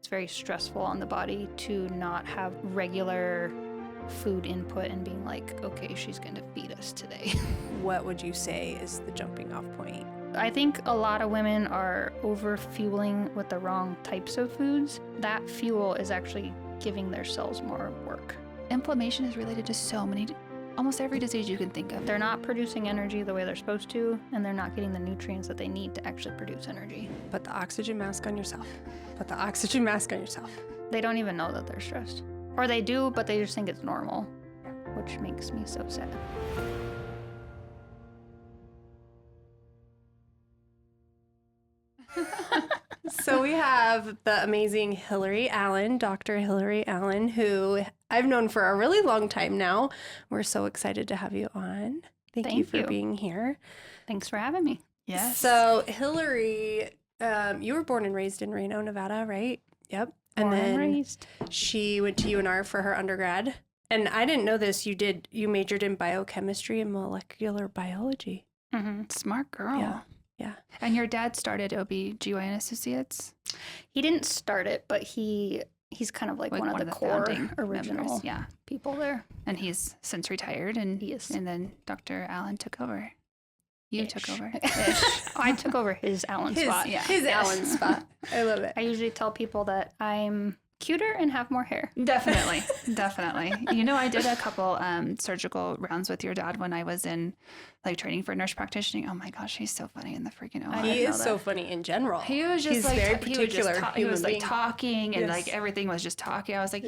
very stressful on the body to not have regular food input and being like, okay, she's going to feed us today. What would you say is the jumping off point? I think a lot of women are over fueling with the wrong types of foods. That fuel is actually giving their cells more work. Inflammation is related to so many, almost every disease you can think of. They're not producing energy the way they're supposed to, and they're not getting the nutrients that they need to actually produce energy. Put the oxygen mask on yourself. Put the oxygen mask on yourself. They don't even know that they're stressed. Or they do, but they just think it's normal, which makes me so sad. So we have the amazing Hilary Allen, Dr. Hilary Allen, who I've known for a really long time now. We're so excited to have you on. Thank you for being here. Thanks for having me. Yes. So Hilary, you were born and raised in Reno, Nevada, right? Yep. And then she went to UNR for her undergrad. And I didn't know this. You majored in biochemistry and molecular biology. Mm-hmm. Smart girl. Yeah. And your dad started OB-GYN Associates? He didn't start it, but he's kind of like one of the core original people there. And he's since retired, and he is. And then Dr. Allen took over. You took over. I took over his Allen spot. Yeah. His Allen spot. I love it. I usually tell people that I'm cuter and have more hair. Definitely. Definitely. You know, I did a couple surgical rounds with your dad when I was in like training for nurse practitioning. Oh my gosh, he's so funny in the freaking OR. He is so funny in general. He was just he's like very particular. He was like talking and like everything was just talking. I was like,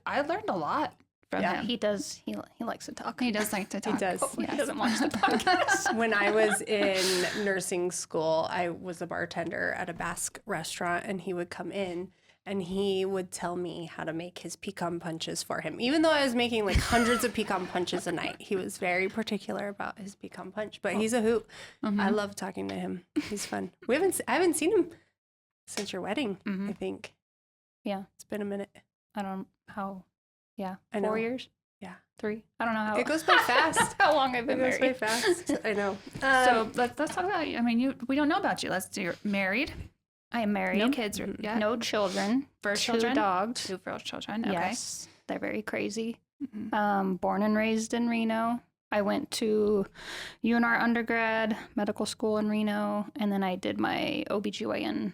I learned a lot from him. He does. He likes to talk. He does like to talk. He does. He doesn't watch the podcast. When I was in nursing school, I was a bartender at a Basque restaurant, and he would come in and he would tell me how to make his pecan punches for him. Even though I was making like hundreds of pecan punches a night, he was very particular about his pecan punch. But he's a hoot. Mm-hmm. I love talking to him. He's fun. I haven't seen him since your wedding, I think. Yeah. It's been a minute. I don't know how. Yeah. I know. 4 years? Yeah. 3? I don't know how. It goes by fast. How long I've been married. It goes by fast. I know. So let's talk about you. I mean, we don't know about you. You're married. I am married. No kids yet. No children. Two dogs. 2 children. Okay. Yes. They're very crazy. Mm-hmm. Born and raised in Reno. I went to UNR undergrad, medical school in Reno, and then I did my OB-GYN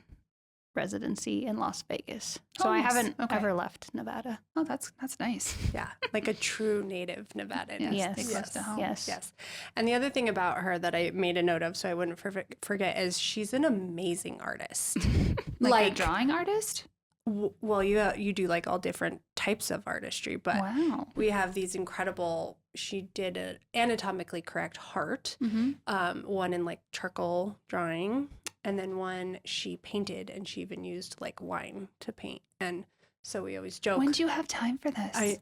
residency in Las Vegas. So I haven't ever left Nevada. Oh, that's nice. Yeah, like a true native Nevadan. Yes. Close to home. Yes. And the other thing about her that I made a note of so I wouldn't forget is she's an amazing artist. like a drawing artist? Well, you do like all different types of artistry, but we have these incredible, she did an anatomically correct heart, one in like charcoal drawing, and then one she painted, and she even used like wine to paint. And so we always joke. When do you have time for this?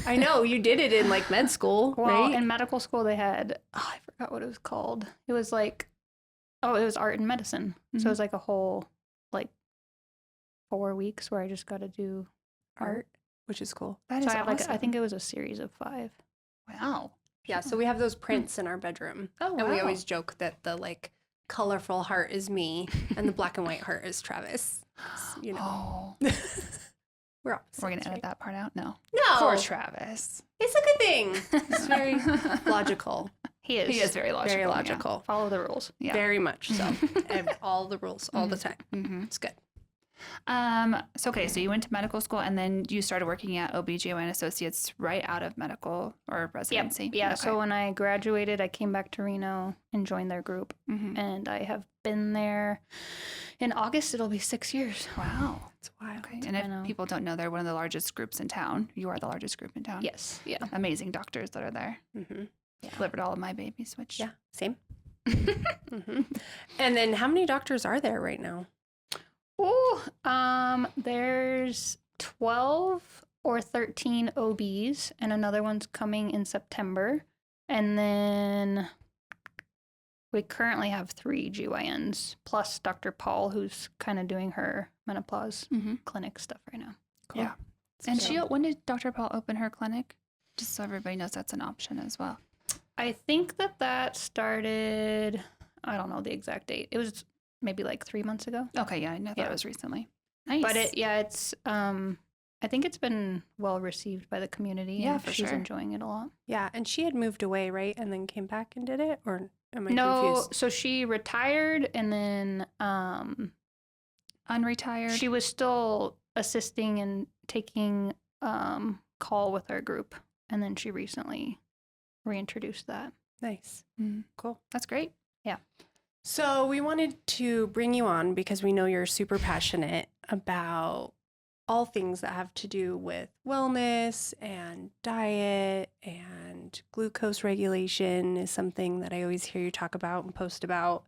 I know, you did it in like med school, well, right? In medical school they had, I forgot what it was called. It was like, it was art and medicine. So it was like a whole like 4 weeks where I just got to do art. Which is cool. That is awesome. awesome. I think it was a series of 5. Wow. Yeah, so we have those prints in our bedroom. Oh, wow. And we always joke that the like colorful heart is me and the black and white heart is Travis. You know. Oh. We're opposites, going to edit that part out? No. Poor Travis. It's a good thing. He's very logical. He is. He is very logical. Very logical. Yeah. Follow the rules. Yeah. Very much so. And all the rules all the time. It's good. So you went to medical school and then you started working at OB-GYN Associates right out of medical or residency. Yeah. Okay. So when I graduated, I came back to Reno and joined their group. And I have been there in August. It'll be 6 years. Wow. It's wild. Okay. And if people don't know, they're one of the largest groups in town. You are the largest group in town. Yes. Yeah. Amazing doctors that are there. Yeah. Delivered all of my babies, which. Yeah. Same. And then how many doctors are there right now? There's 12 or 13 OBs, and another one's coming in September. And then we currently have 3 GYNs, plus Dr. Paul, who's kind of doing her menopause clinic stuff right now. Cool. Yeah. And when did Dr. Paul open her clinic? Just so everybody knows that's an option as well. I think that started, I don't know the exact date. It was maybe like 3 months ago. Okay, yeah, I know that was recently. Nice. But it's I think it's been well received by the community. Yeah, and for she's sure. enjoying it a lot. Yeah, and she had moved away, right? And then came back and did it? Or am I No, confused? so she retired and then Unretired. she was still assisting and taking call with our group, and then she recently reintroduced that. Nice. Mm, Cool. that's great. So we wanted to bring you on because we know you're super passionate about all things that have to do with wellness and diet, and glucose regulation is something that I always hear you talk about and post about.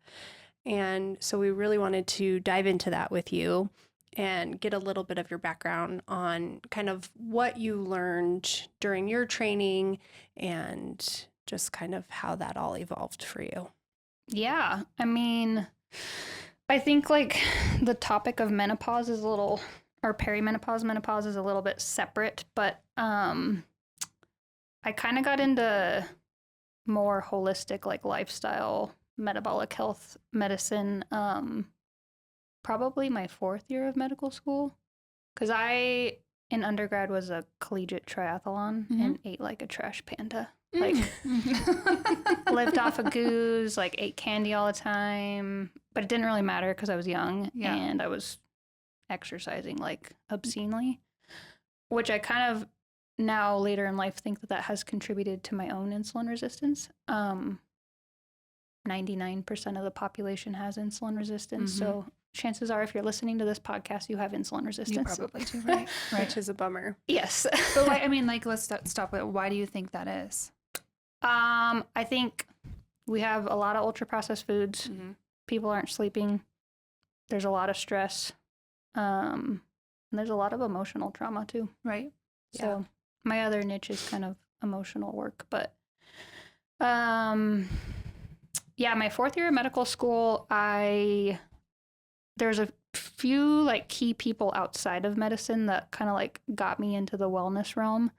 And so we really wanted to dive into that with you and get a little bit of your background on kind of what you learned during your training and just kind of how that all evolved for you. Yeah, I mean, I think like the topic of menopause is a little, or perimenopause, menopause is a little bit separate, but I kind of got into more holistic like lifestyle, metabolic health medicine probably my 4th year of medical school, because I in undergrad was a collegiate triathlon and ate like a trash panda. Like lived off of goose, like ate candy all the time, but it didn't really matter because I was young and I was exercising like obscenely, which I kind of now later in life think that has contributed to my own insulin resistance. 99% of the population has insulin resistance, so chances are if you're listening to this podcast, you have insulin resistance. You probably do, right? Which is a bummer. Yes. But why, I mean, like, let's stop with why do you think that is? I think we have a lot of ultra processed foods. People aren't sleeping. There's a lot of stress. And there's a lot of emotional trauma too. Right. So my other niche is kind of emotional work, but yeah, my 4th year of medical school, there's a few like key people outside of medicine that kind of like got me into the wellness realm.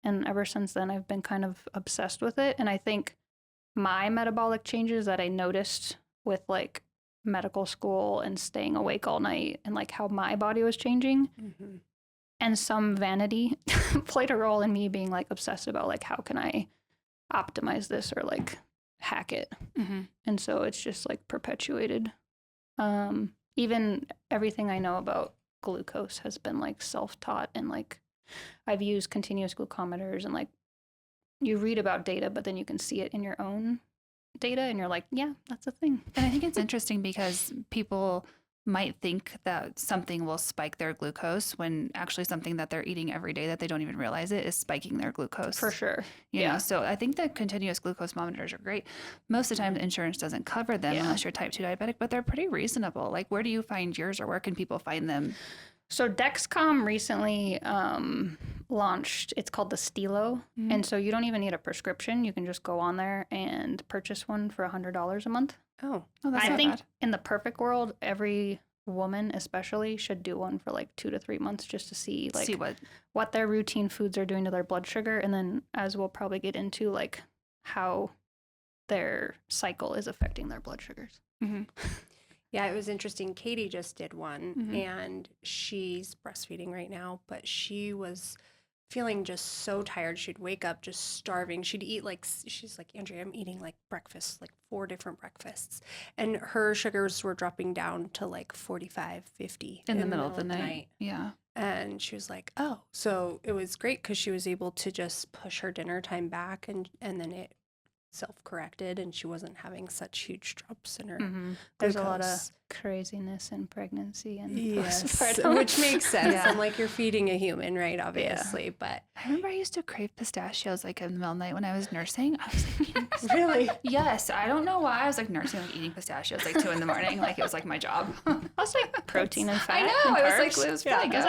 And ever since then, I've been kind of obsessed with it. And I think my metabolic changes that I noticed with like medical school and staying awake all night and like how my body was changing and some vanity played a role in me being like obsessed about like how can I optimize this or like hack it. And so it's just like perpetuated. Even everything I know about glucose has been like self-taught, and like I've used continuous glucometers, and like you read about data, but then you can see it in your own data and you're like, yeah, that's a thing. And I think it's interesting because people might think that something will spike their glucose when actually something that they're eating every day that they don't even realize it is spiking their glucose. For sure. You know, so I think the continuous glucose monitors are great. Most of the time, insurance doesn't cover them unless you're type 2 diabetic, but they're pretty reasonable. Like, where do you find yours, or where can people find them? So Dexcom recently launched, it's called the Stilo. And so you don't even need a prescription. You can just go on there and purchase one for $100 a month. Oh, that's I not think bad. in the perfect world, every woman especially should do one for like 2 to 3 months just to see like what their routine foods are doing to their blood sugar. And then as we'll probably get into like how their cycle is affecting their blood sugars. Yeah, it was interesting. Katie just did one, and she's breastfeeding right now, but she was feeling just so tired. She'd wake up just starving. She'd eat like, she's like, Andrea, I'm eating like breakfast, like 4 different breakfasts. And her sugars were dropping down to like 45, 50 in the middle of the night. Yeah. And she was like, oh, so it was great because she was able to just push her dinner time back, and then it self-corrected, and she wasn't having such huge drops in her There's glucose. a lot of craziness in pregnancy and postpartum, which makes sense. I'm like, you're feeding a human, right? Obviously, but I remember I used to crave pistachios like in the middle of the night when I was nursing. I was like, eating really? Yes, I don't know why I was like nursing, like eating pistachios like 2 a.m. Like it was like my job. That's like protein and fat. I know. And I was carbs. like, it was really good.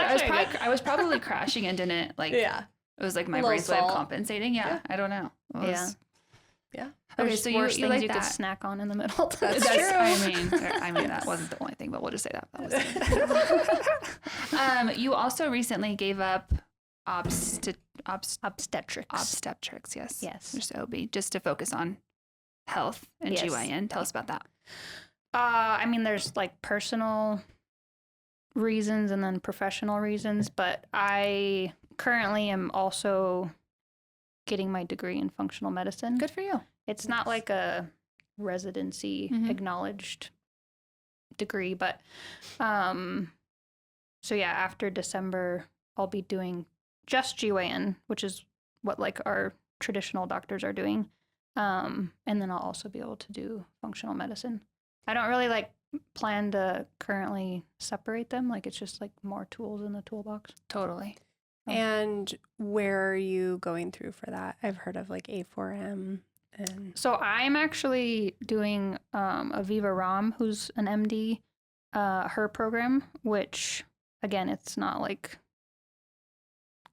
I was probably crashing and didn't like. Yeah. It was like my A little brain's way of salt. compensating. Yeah. I don't know. It was, Yeah. Okay, There's so worse you things like you that. could snack on in the middle. That's true. I mean that wasn't the only thing, but we'll just say that. Was you also recently gave up Obstetrics. obstetrics, yes. Yes. Just OB, just to focus on health and Yes. GYN. Tell us about that. I mean, there's like personal reasons and then professional reasons, but I currently am also getting my degree in functional medicine. Good for you. It's not like a residency acknowledged degree, but so yeah, after December, I'll be doing just GYN, which is what like our traditional doctors are doing. And then I'll also be able to do functional medicine. I don't really like plan to currently separate them. Like it's just like more tools in the toolbox. Totally. And where are you going through for that? I've heard of like A4M and So I'm actually doing Aviva Ram, who's an MD, her program, which again, it's not like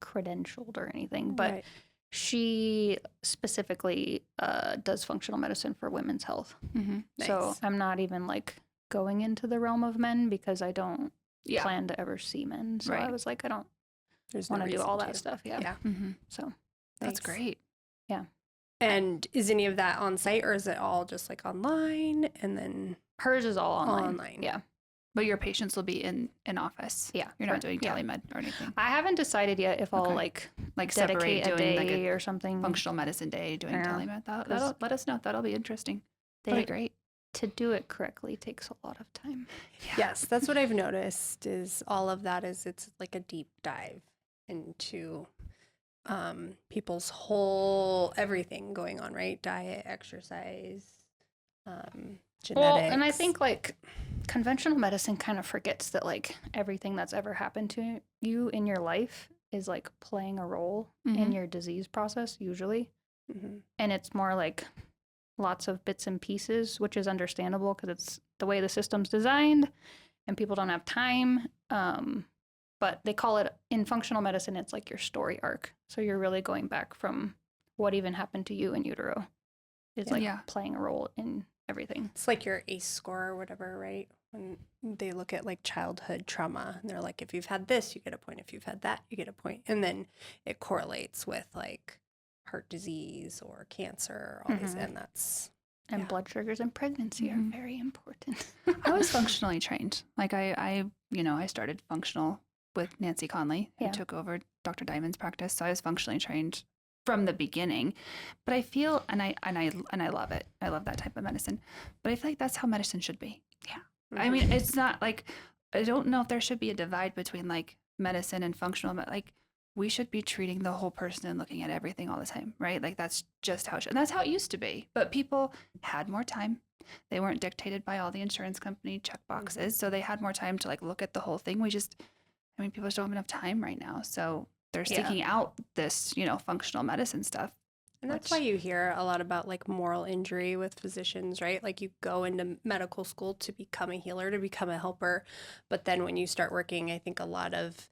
credentialed or anything, but Right. she specifically does functional medicine for women's health. Mm-hmm. So Nice. I'm not even like going into the realm of men because I don't Yeah. plan to ever see men. So I Right. was like, I don't There's no want to do reason all that to. stuff. Yeah. Yeah. Mm-hmm. So That's Nice. great. And is any of that on site or is it all just like online and then hers is all online. Online. Yeah. But your patients will be in office. Yeah. You're not doing yeah. telemed or anything. I haven't decided yet if I'll Okay. like Like separate dedicate a doing day like a or something. functional medicine day doing Yeah. telemed. 'Cause That'll let us know. That'll be interesting. They, That'll be great. to do it correctly takes a lot of time. Yes, that's what I've noticed is all of that is it's like a deep dive into people's whole everything going on, right? Diet, exercise, genetics. Well, and I think like conventional medicine kind of forgets that like everything that's ever happened to you in your life is like playing a role in Mhm. your disease process usually. Mhm. And it's more like lots of bits and pieces, which is understandable because it's the way the system's designed and people don't have time. But they call it in functional medicine, it's like your story arc. So you're really going back from what even happened to you in utero. It's like Yeah. playing a role in everything. It's like your ACE score or whatever, right? When they look at like childhood trauma and they're like, if you've had this, you get a point. If you've had that, you get a point. And then it correlates with like heart disease or cancer, all these, Mhm. and that's And Yeah. blood sugars in pregnancy Mhm. are very important. I was functionally trained. Like I started functional with Nancy Conley, who Yeah. took over Dr. Diamond's practice. So I was functionally trained from the beginning. But I feel and I love it. I love that type of medicine. But I feel like that's how medicine should be. I mean, it's not like I don't know if there should be a divide between like medicine and functional. Like we should be treating the whole person and looking at everything all the time, right? Like that's just how it should. And that's how it used to be. But people had more time. They weren't dictated by all the insurance company check boxes, so they had more time to like look at the whole thing. People just don't have enough time right now, so they're Yeah. seeking out this, functional medicine stuff. And that's which- why you hear a lot about like moral injury with physicians, right? Like you go into medical school to become a healer, to become a helper. But then when you start working, I think a lot of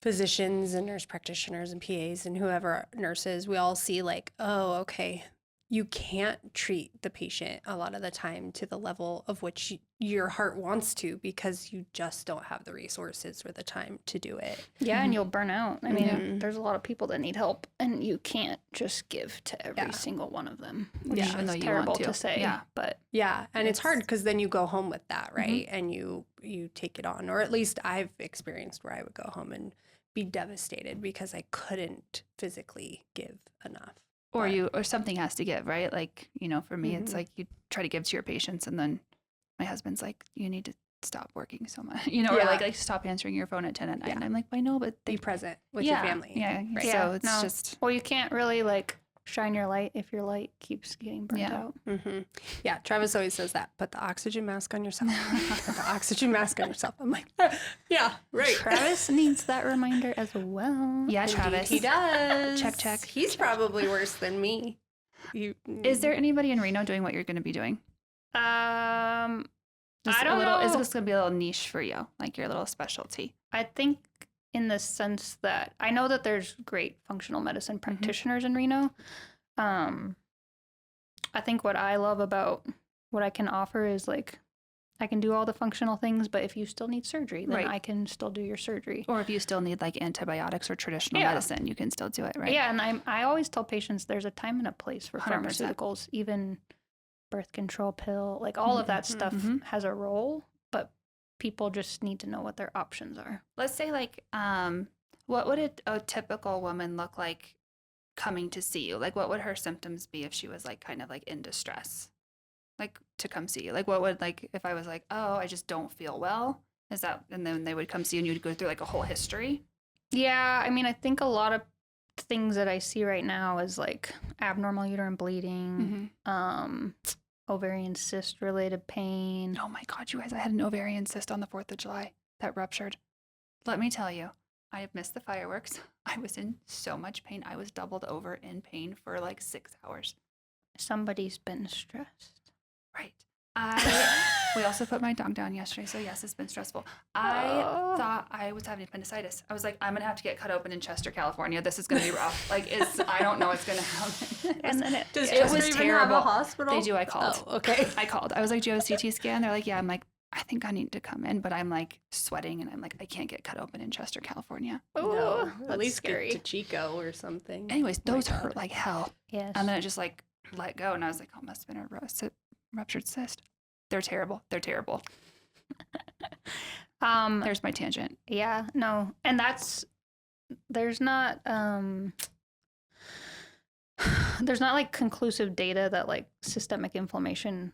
physicians and nurse practitioners and PAs and whoever nurses, we all see like, oh, okay, you can't treat the patient a lot of the time to the level of which your heart wants to because you just don't have the resources or the time to do it. Yeah, Mhm. and you'll burn out. I mean, Mhm. there's a lot of people that need help, and you can't just give to every Yeah. single one of them, which Yeah. is Even though you terrible want to to. say. Yeah. But Yeah, and it's hard It's- because then you go home with that, right? And you take it on, or at least I've experienced where I would go home and be devastated because I couldn't physically give enough. Or But- or something has to give, right? Like, for me, it's Mhm. like you try to give to your patients, and then my husband's like, you need to stop working so much, or Yeah. like stop answering your phone at 10 at night. Yeah. And I'm like, I know, but Be present with your family. Yeah. Right. Yeah, So it's no. just, well, you can't really like shine your light if your light keeps getting burnt Yeah. out. Yeah, Travis always says that. Put the oxygen mask on yourself. Put the oxygen mask on yourself. I'm like, yeah, right. Travis needs that reminder as well. yeah, Indeed, Travis. he does. Check. He's probably worse than me. Is there anybody in Reno doing what you're going to be doing? Just I don't a little, know. Is this going to be a little niche for you? Like your little specialty? I think in the sense that I know that there's great functional medicine practitioners in Reno. I think what I love about what I can offer is like I can do all the functional things, but if you still need surgery, then Right. I can still do your surgery. Or if you still need like antibiotics or traditional Yeah. medicine, you can still do it, right? Yeah, and I always tell patients there's a time and a place for 100%. pharmaceuticals, even birth control pill, like all of that stuff Mhm. has a role, but people just need to know what their options are. Let's say like, what would a typical woman look like coming to see you? Like, what would her symptoms be if she was like kind of like in distress, like to come see you? Like, what would like if I was like, oh, I just don't feel well? Is that, and then they would come see you and you'd go through like a whole history? Yeah, I mean, I think a lot of things that I see right now is like abnormal uterine bleeding, ovarian cyst related pain. Oh my God, you guys, I had an ovarian cyst on the 4th of July that ruptured. Let me tell you, I have missed the fireworks. I was in so much pain. I was doubled over in pain for like 6 hours. Somebody's been stressed. Right. We also put my dog down yesterday, so yes, it's been stressful. I thought I was having appendicitis. I was like, I'm gonna have to get cut open in Chester, California. This is gonna be rough. Like, I don't know what's gonna happen. And then Does it Chester was even terrible. have a hospital? They do. I called. Oh, okay. I called. I was like, do you have a CT scan? They're like, yeah. I'm like, I think I need to come in, but I'm like sweating, and I'm like, I can't get cut open in Chester, California. No, that's at least scary. get to Chico or something. Anyways, those God. hurt like hell. Yes. And then it just like let go, and I was like, oh, it must have been a ruptured cyst. They're terrible. They're terrible. There's my tangent. Yeah, no. And there's not like conclusive data that like systemic inflammation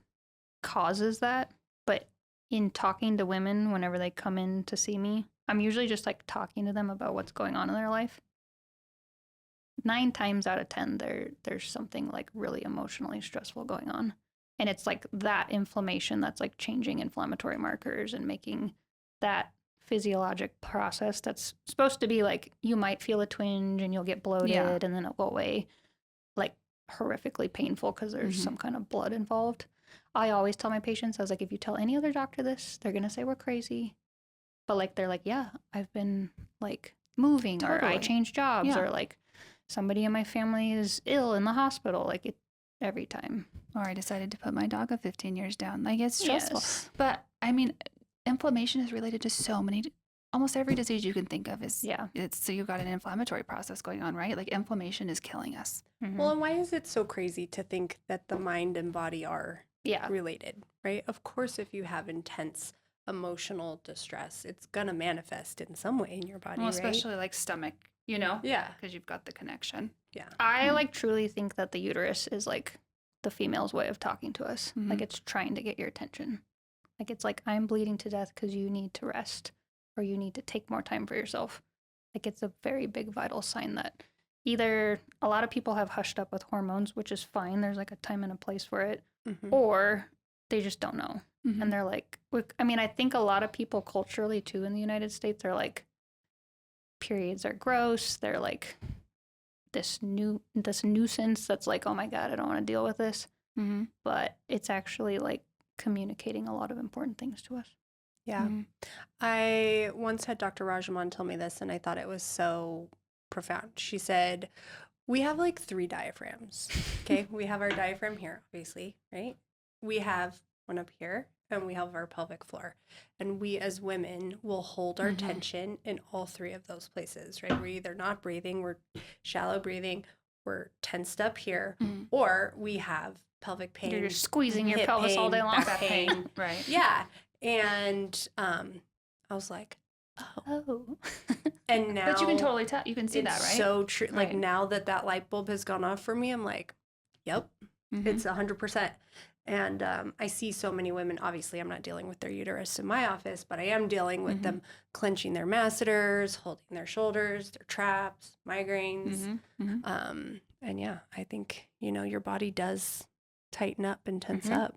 causes that, but in talking to women whenever they come in to see me, I'm usually just like talking to them about what's going on in their life. 9 times out of 10 there's something like really emotionally stressful going on. And it's like that inflammation that's like changing inflammatory markers and making that physiologic process that's supposed to be like you might feel a twinge and you'll get bloated and then it'll go away, like horrifically painful because there's some kind of blood involved. I always tell my patients, I was like, if you tell any other doctor this, they're gonna say we're crazy. But like they're like, yeah, I've been like moving or I changed jobs or like somebody in my family is ill in the hospital, like it every time. Or I decided to put my dog of 15 years down. Like, it's stressful. Yes. But I mean, inflammation is related to so many, almost every disease you can think of is, so you've got an inflammatory process going on, right? Like inflammation is killing us. Well, and why is it so crazy to think that the mind and body are related, right? Of course, if you have intense emotional distress, it's going to manifest in some way in your body, well, especially like stomach, you know? Yeah. Because you've got the connection. Yeah. I like truly think that the uterus is like the female's way of talking to us. Like it's trying to get your attention. Like it's like, I'm bleeding to death because you need to rest or you need to take more time for yourself. Like it's a very big vital sign that either a lot of people have hushed up with hormones, which is fine. There's like a time and a place for it, or they just don't know. And they're like, I mean, I think a lot of people culturally too in the United States are like, periods are gross. They're like this nuisance that's like, oh my God, I don't want to deal with this. But it's actually like communicating a lot of important things to us. Yeah. I once had Dr. Rajaman tell me this, and I thought it was so profound. She said, we have like 3 diaphragms. Okay. We have our diaphragm here, obviously, right? We have one up here, and we have our pelvic floor. And we as women will hold our tension in all 3 of those places, right? We're either not breathing, we're shallow breathing, we're tensed up here, or we have pelvic pain. You're just squeezing your hip pelvis pain, all day long. back pain. Right. Yeah. And I was like, oh. And now. But you can totally tell. You can see that, right? So true. Like Right. now that light bulb has gone off for me, I'm like, yep, it's 100%. And I see so many women, obviously I'm not dealing with their uterus in my office, but I am dealing with them clenching their masseters, holding their shoulders, their traps, migraines. And yeah, I think, your body does tighten up and tense up.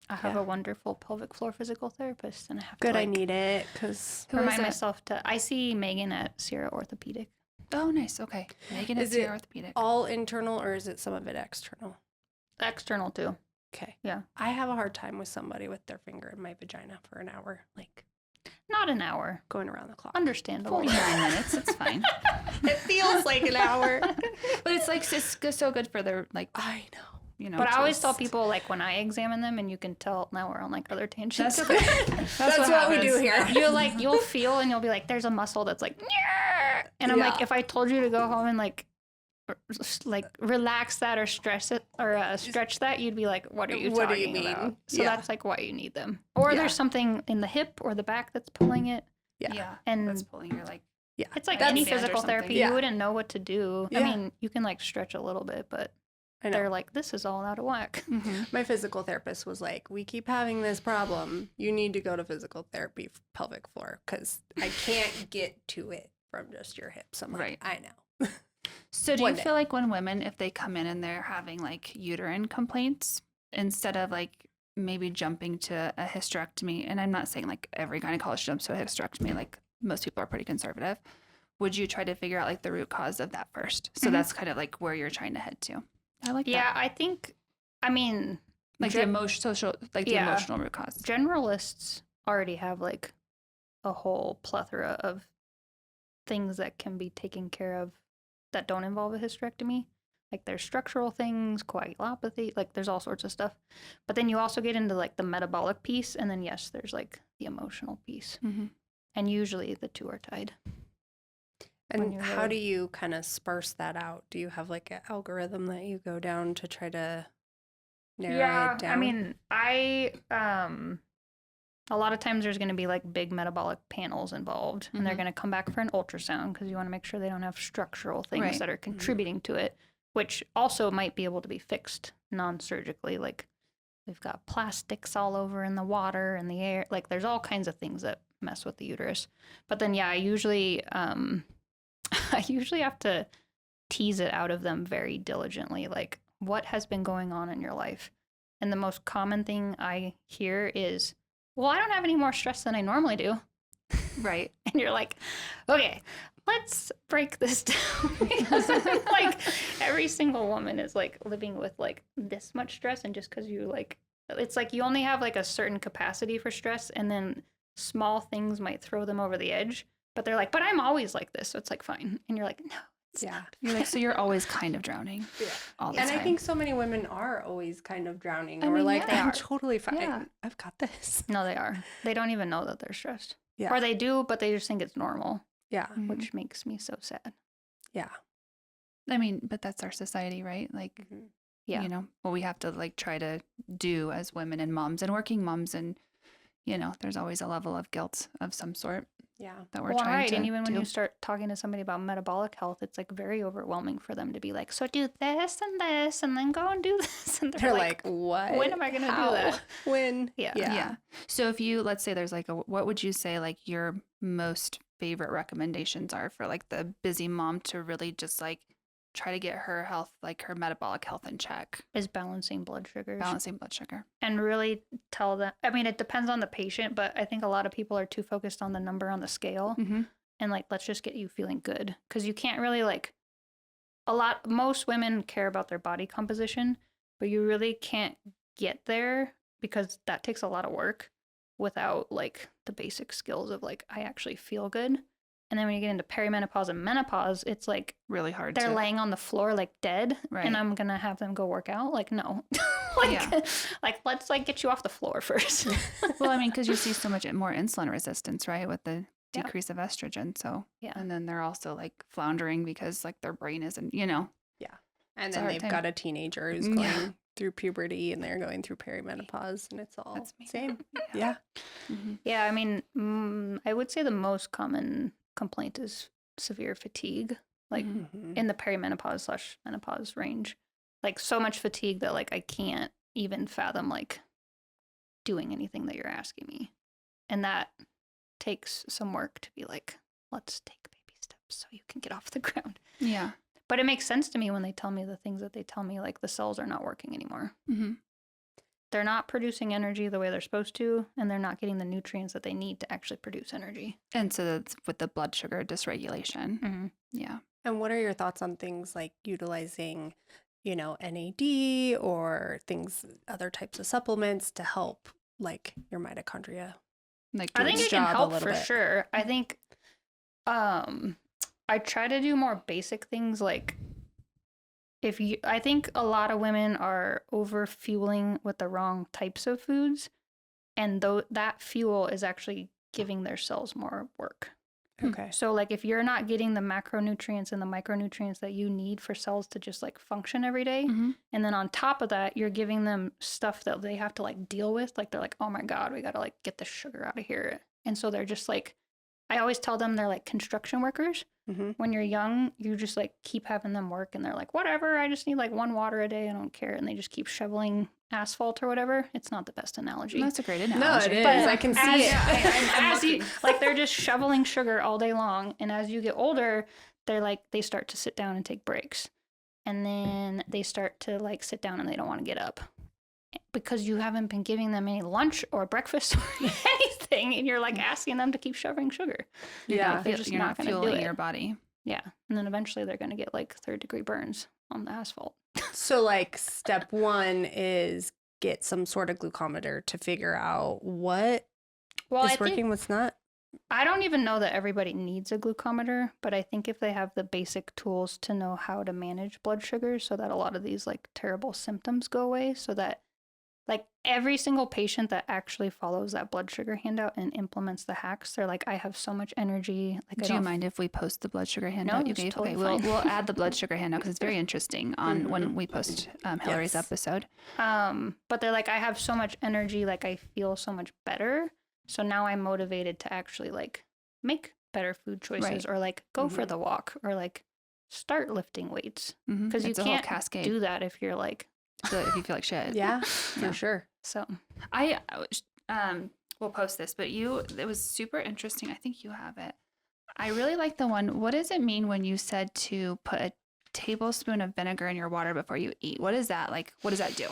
I have a wonderful pelvic floor physical therapist, and I have Good, to I need it because remind myself to. I see Megan at Sierra Orthopedic. Oh, nice. Okay. Megan is your orthopedic. All internal or is it some of it external? External too. Okay. Yeah. I have a hard time with somebody with their finger in my vagina for an hour, like Not an hour. going around the clock. Understandable. 49 minutes. It's fine. It feels like an hour. But it's like it's so good for their like. I know. But I always tell people, like, when I examine them, and you can tell now we're on like other tangents. That's okay. That's what we do here. You'll feel and you'll be like, there's a muscle that's like, "Nyeh!" And I'm like, if I told you to go home and like like relax that or stress it or stretch that, you'd be like, what are you What do talking you mean? about? So Yeah. that's like why you need them. Or Yeah. there's something in the hip or the back that's pulling it. Yeah. And that's pulling your like. Yeah. it's like Like any band or physical something. therapy. Yeah. You wouldn't know what to do. I Yeah. mean, you can like stretch a little bit, but I know. they're like, this is all out of whack. Mm-hmm. My physical therapist was like, we keep having this problem. You need to go to physical therapy pelvic floor because I can't get to it from just your hips. I'm like, Right. I know. So do One you day. feel like when women, if they come in and they're having like uterine complaints, instead of like maybe jumping to a hysterectomy, and I'm not saying like every gynecologist jumps to a hysterectomy, like most people are pretty conservative, would you try to figure out like the root cause of that first? So Mhm. that's kind of like where you're trying to head to. I like Yeah, that. I think, I mean, Like the gen- social, like the Yeah. emotional root cause. generalists already have like a whole plethora of things that can be taken care of that don't involve a hysterectomy. Like there's structural things, coagulopathy, like there's all sorts of stuff. But then you also get into like the metabolic piece, and then yes, there's like the emotional piece. Mm-hmm. And usually the two are tied. when And you're how do really- you kind of sparse that out? Do you have like an algorithm that you go down to try to narrow it down? I mean, a lot of times there's going to be like big metabolic panels involved, and they're Mhm. going to come back for an ultrasound because you want to make sure they don't have structural things Right. that are contributing to it, which also might be able to be fixed non-surgically. Like we've got plastics all over in the water and the air. Like there's all kinds of things that mess with the uterus. But then I usually I usually have to tease it out of them very diligently, like what has been going on in your life. And the most common thing I hear is, well, I don't have any more stress than I normally do. Right. And you're like, okay, let's break this down. Because like every single woman is like living with like this much stress. And just because you like, it's like you only have like a certain capacity for stress, and then small things might throw them over the edge. But they're like, but I'm always like this. So it's like, fine. And you're like, no, it's Yeah. not. You're like, so you're always kind of drowning Yeah. all the And time. I think so many women are always kind of drowning. I And we're mean, like, yeah, they I'm are. totally fine. Yeah. I've got this. No, they are. They don't even know that they're stressed. Yeah. Or they do, but they just think it's normal, Yeah. Mhm. which makes me so sad. Yeah. I mean, but that's our society, right? Like, Mhm. Yeah. you know, what we have to like try to do as women and moms and working moms, and you know, there's always a level of guilt of some sort Yeah. that we're Well, trying right. to And even when do. you start talking to somebody about metabolic health, it's like very overwhelming for them to be like, so do this, and then go and do this. And They're like, what? when am I gonna do How? that? When? Yeah. Yeah. So if you, let's say there's like what would you say like your most favorite recommendations are for like the busy mom to really just like try to get her health, like her metabolic health in check, Is balancing blood sugars. balancing blood sugar? And really tell them. I mean, it depends on the patient, but I think a lot of people are too focused on the number on the scale. Mm-hmm. And like, let's just get you feeling good. Because you can't really like, most women care about their body composition, but you really can't get there because that takes a lot of work without like the basic skills of like, I actually feel good. And then when you get into perimenopause and menopause, it's like Really hard they're to laying on the floor like dead, Right. and I'm gonna have them go work out. Like, no, like, Yeah. like let's like get you off the floor first. Well, I mean, because you see so much more insulin resistance, right, with the Yeah. decrease of estrogen. So, Yeah. and then they're also like floundering because like their brain isn't, you know. And It's a then hard they've time. got a teenager who's Yeah. going through puberty and they're going through perimenopause, and it's all That's me. same. Yeah. Mm-hmm. Yeah, I mean, I would say the most common complaint is severe fatigue, like Mhm. in the perimenopause / menopause range. Like so much fatigue that like I can't even fathom like doing anything that you're asking me. And that takes some work to be like, let's take baby steps so you can get off the ground. Yeah. But it makes sense to me when they tell me the things that they tell me, like the cells are not working anymore. Mm-hmm. They're not producing energy the way they're supposed to, and they're not getting the nutrients that they need to actually produce energy. And so that's with the blood sugar dysregulation. Mm-hmm. Yeah. And what are your thoughts on things like utilizing, NAD or other types of supplements to help like your mitochondria? Like I do think its it can job a help little for bit. sure. I think I try to do more basic things like I think a lot of women are over fueling with the wrong types of foods, and that fuel is actually giving their cells more work. Okay. So like if you're not getting the macronutrients and the micronutrients that you need for cells to just like function every day, Mhm. and then on top of that, you're giving them stuff that they have to like deal with. Like they're like, oh my God, we got to like get the sugar out of here. And so they're just like, I always tell them they're like construction workers. Mhm. When you're young, you just like keep having them work and they're like, whatever, I just need like 1 water a day. I don't care. And they just keep shoveling asphalt or whatever. It's not the best analogy. That's a great No, analogy. it is. But I can see as, it. I'm as you, looking. like they're just shoveling sugar all day long. And as you get older, they're like, they start to sit down and take breaks. And then they start to like sit down and they don't want to get up because you haven't been giving them any lunch or breakfast or anything. And you're like asking them to keep shoving sugar. Yeah. They're just You're not not gonna do fueling it. your body. Yeah. And then eventually they're going to get like 3rd-degree burns on the asphalt. So like step 1 is get some sort of glucometer to figure out what Well, is working, what's not. I don't even know that everybody needs a glucometer, but I think if they have the basic tools to know how to manage blood sugar so that a lot of these like terrible symptoms go away, so that like every single patient that actually follows that blood sugar handout and implements the hacks, they're like, I have so much energy. Like, Do you mind if we post the blood sugar handout you it's gave? totally Okay, we'll fine. add the blood sugar handout because it's very interesting on when we post Hilary's Yes. episode. But they're like, I have so much energy, like I feel so much better. So now I'm motivated to actually like make better food choices Right. or like go for the walk or like start lifting weights. Because you It's a whole can't cascade. do that if you're like, If you feel like shit. Yeah, for sure. so. I will post this, but it was super interesting. I think you have it. I really like the one. What does it mean when you said to put a tablespoon of vinegar in your water before you eat? What is that like? What does that do?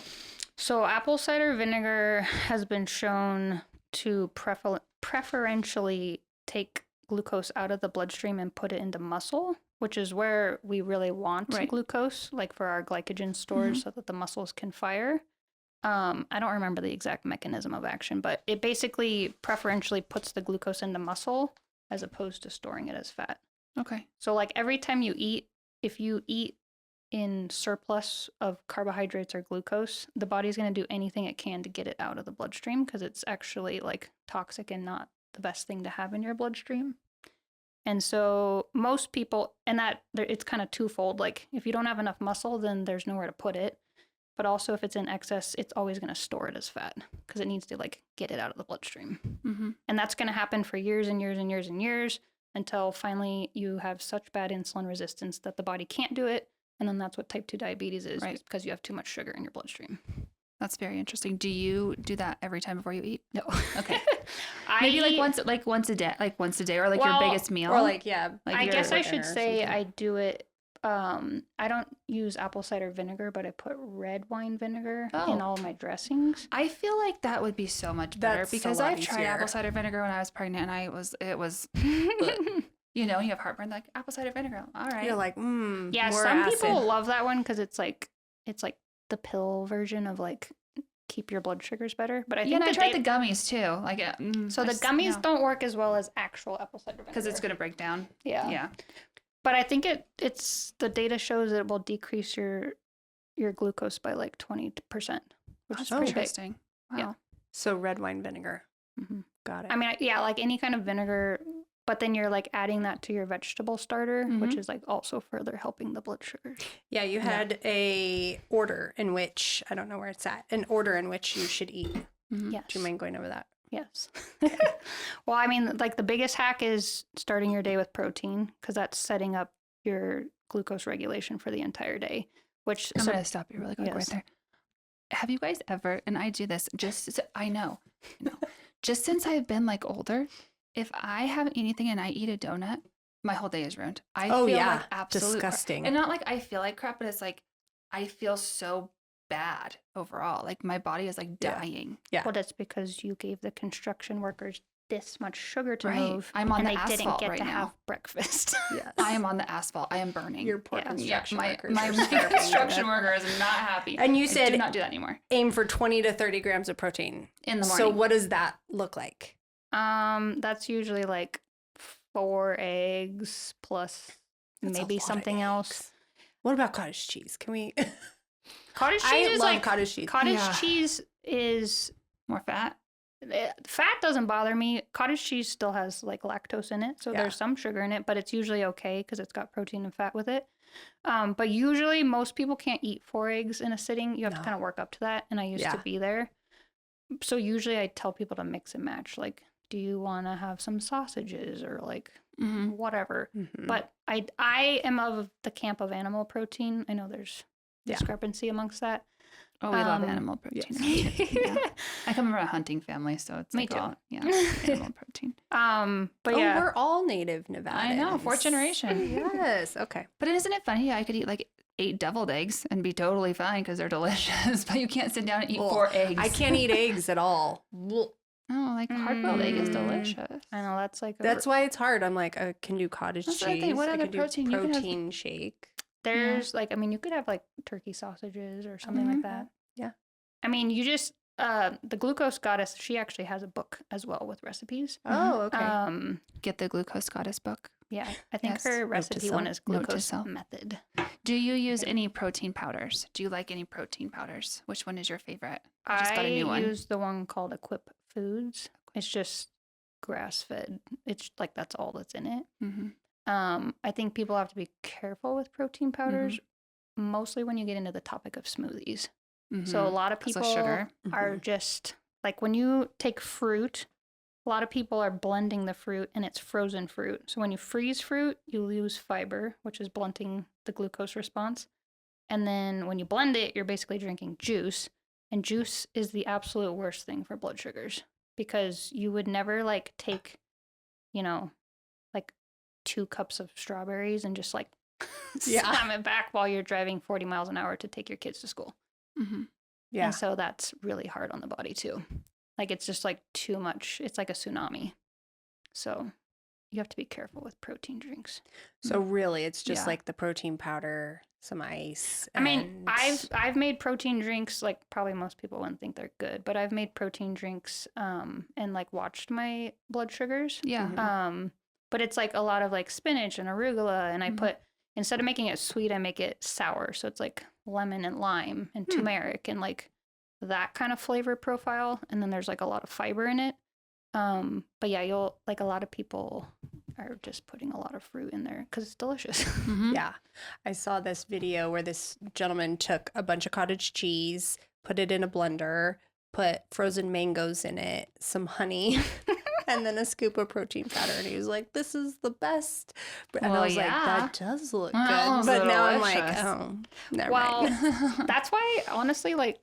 So apple cider vinegar has been shown to preferentially take glucose out of the bloodstream and put it into muscle, which is where we really want Right. glucose, like for our glycogen stores so that the muscles can fire. I don't remember the exact mechanism of action, but it basically preferentially puts the glucose into muscle as opposed to storing it as fat. Okay. So like every time you eat, if you eat in surplus of carbohydrates or glucose, the body's going to do anything it can to get it out of the bloodstream because it's actually like toxic and not the best thing to have in your bloodstream. And so most people, and that it's kind of twofold. Like if you don't have enough muscle, then there's nowhere to put it. But also if it's in excess, it's always going to store it as fat because it needs to like get it out of the bloodstream. Mm-hmm. And that's going to happen for years and years and years and years until finally you have such bad insulin resistance that the body can't do it. And then that's what type 2 diabetes is, Right. because you have too much sugar in your bloodstream. That's very interesting. Do you do that every time before you eat? No. Okay. I, Maybe like once a day, or like your Well, biggest meal. Or like, yeah. Like I your- guess I dinner should or say something. I do it. I don't use apple cider vinegar, but I put red wine vinegar in Oh. all my dressings. I feel like that would be so much better That's a because lot I've tried easier. apple cider vinegar when I was pregnant, and it was, you know, you have heartburn, like apple cider vinegar. All right. You're like, Yeah, more some acid. people love that one because it's like the pill version of like keep your blood sugars better. But I think yeah, and I the tried data- the gummies too. Like, so the gummies don't work as well as actual apple cider vinegar because it's gonna break down. Yeah. Yeah. But I think it's the data shows it will decrease your glucose by like 20%, which is pretty big. Interesting. Wow. Yeah. So red wine vinegar. Mhm. Got it. I mean, yeah, like any kind of vinegar, but then you're like adding that to your vegetable starter, which is like also further helping the blood sugar. yeah, you had a order in which, I don't know where it's at, an order in which you should eat. Mhm. Yes. Do you mind going over that? Yes. Well, I mean, like the biggest hack is starting your day with protein because that's setting up your glucose regulation for the entire day. Which I'm so- gonna stop you really quick right Yes. there. Have you guys ever? And I do this I know, just since I've been like older. If I have anything and I eat a donut, my whole day is ruined. I Oh, feel yeah. like absolute crap. Disgusting. And not like I feel like crap, but it's like I feel so bad overall. Like my body is like Yeah. dying. Yeah. well, that's because you gave the construction workers this much sugar to Right. move, I'm on and the they didn't asphalt get right to now. have breakfast. Yes. I am on the asphalt. I am burning. Your poor Yeah. construction my workers. my are starving to construction death. worker is not happy. And you I said do not do that anymore. aim for 20 to 30 grams of protein. In the morning. So what does that look like? That's usually like 4 eggs plus That's a maybe lot of something else. eggs. What about cottage cheese? Can we? Cottage cheese I is love like cottage cheese. cottage Yeah. cheese is More fat. Fat doesn't bother me. Cottage cheese still has like lactose in it, so Yeah. there's some sugar in it, but it's usually okay because it's got protein and fat with it. But usually most people can't eat 4 eggs in a sitting. You have to No. kind of work up to that, and I used to Yeah. be there. So usually I tell people to mix and match. Like, do you want to have some sausages or like Mm-hmm. whatever? Mhm. But I am of the camp of animal protein. I know there's Yeah. discrepancy amongst that. Oh, we love Um, animal protein. yes. Yeah. I come from a hunting family, so it's Me like too. all, yeah, animal protein. But Oh, yeah, we're all native Nevadans. I know, 4th generation. Yes. Okay. But isn't it funny? I could eat like 8 deviled eggs and be totally fine because they're delicious. But you can't sit down and eat Ugh. 4 eggs. I can't eat eggs at all. Blech. Oh, like hard-boiled egg is Mm. delicious. I know that's like That's why it's hard. I'm like, I can do cottage That's what I cheese. think. What I other can do protein? You can have- protein shake. there's like, I mean, you could have like turkey sausages or something Mhm. like that. Yeah. I mean, you just the glucose goddess. She actually has a book as well with recipes. Oh, okay. Get the Glucose Goddess book. Yeah, I think Yes. her Note to recipe one self. is Note to glucose self. method. Do you use any protein powders? Do you like any protein powders? Which one is your favorite? I just got a new one. use the one called Equip Foods. It's just grass fed. It's like that's all that's in it. Mm-hmm. I think people have to be careful with protein powders, mostly when you get into the topic of smoothies. So a lot of Because of people sugar. are just like when you take fruit, a lot of people are blending the fruit and it's frozen fruit. So when you freeze fruit, you lose fiber, which is blunting the glucose response. And then when you blend it, you're basically drinking juice. And juice is the absolute worst thing for blood sugars because you would never like take, you know, like 2 cups of strawberries and just like Yeah. slam it back while you're driving 40 miles an hour to take your kids to school. Mm-hmm. Yeah. And so that's really hard on the body too. Like it's just like too much. It's like a tsunami. So you have to be careful with protein drinks. So really, it's just Yeah. like the protein powder, some ice. I mean, I've made protein drinks like probably most people wouldn't think they're good, but I've made protein drinks and like watched my blood sugars. Yeah. Mhm. But it's like a lot of like spinach and arugula and I Mhm. put instead of making it sweet, I make it sour. So it's like lemon and lime and turmeric and like that kind of flavor profile. And then there's like a lot of fiber in it. But yeah, you'll like a lot of people are just putting a lot of fruit in there because it's delicious. Mm-hmm. Yeah. I saw this video where this gentleman took a bunch of cottage cheese, put it in a blender, put frozen mangoes in it, some honey, and then a scoop of protein powder. And he was like, this is the best. And Well, I was like, yeah. that does look good. Well, But so now I'm delicious. like, oh, never Well, mind. That's why, honestly, like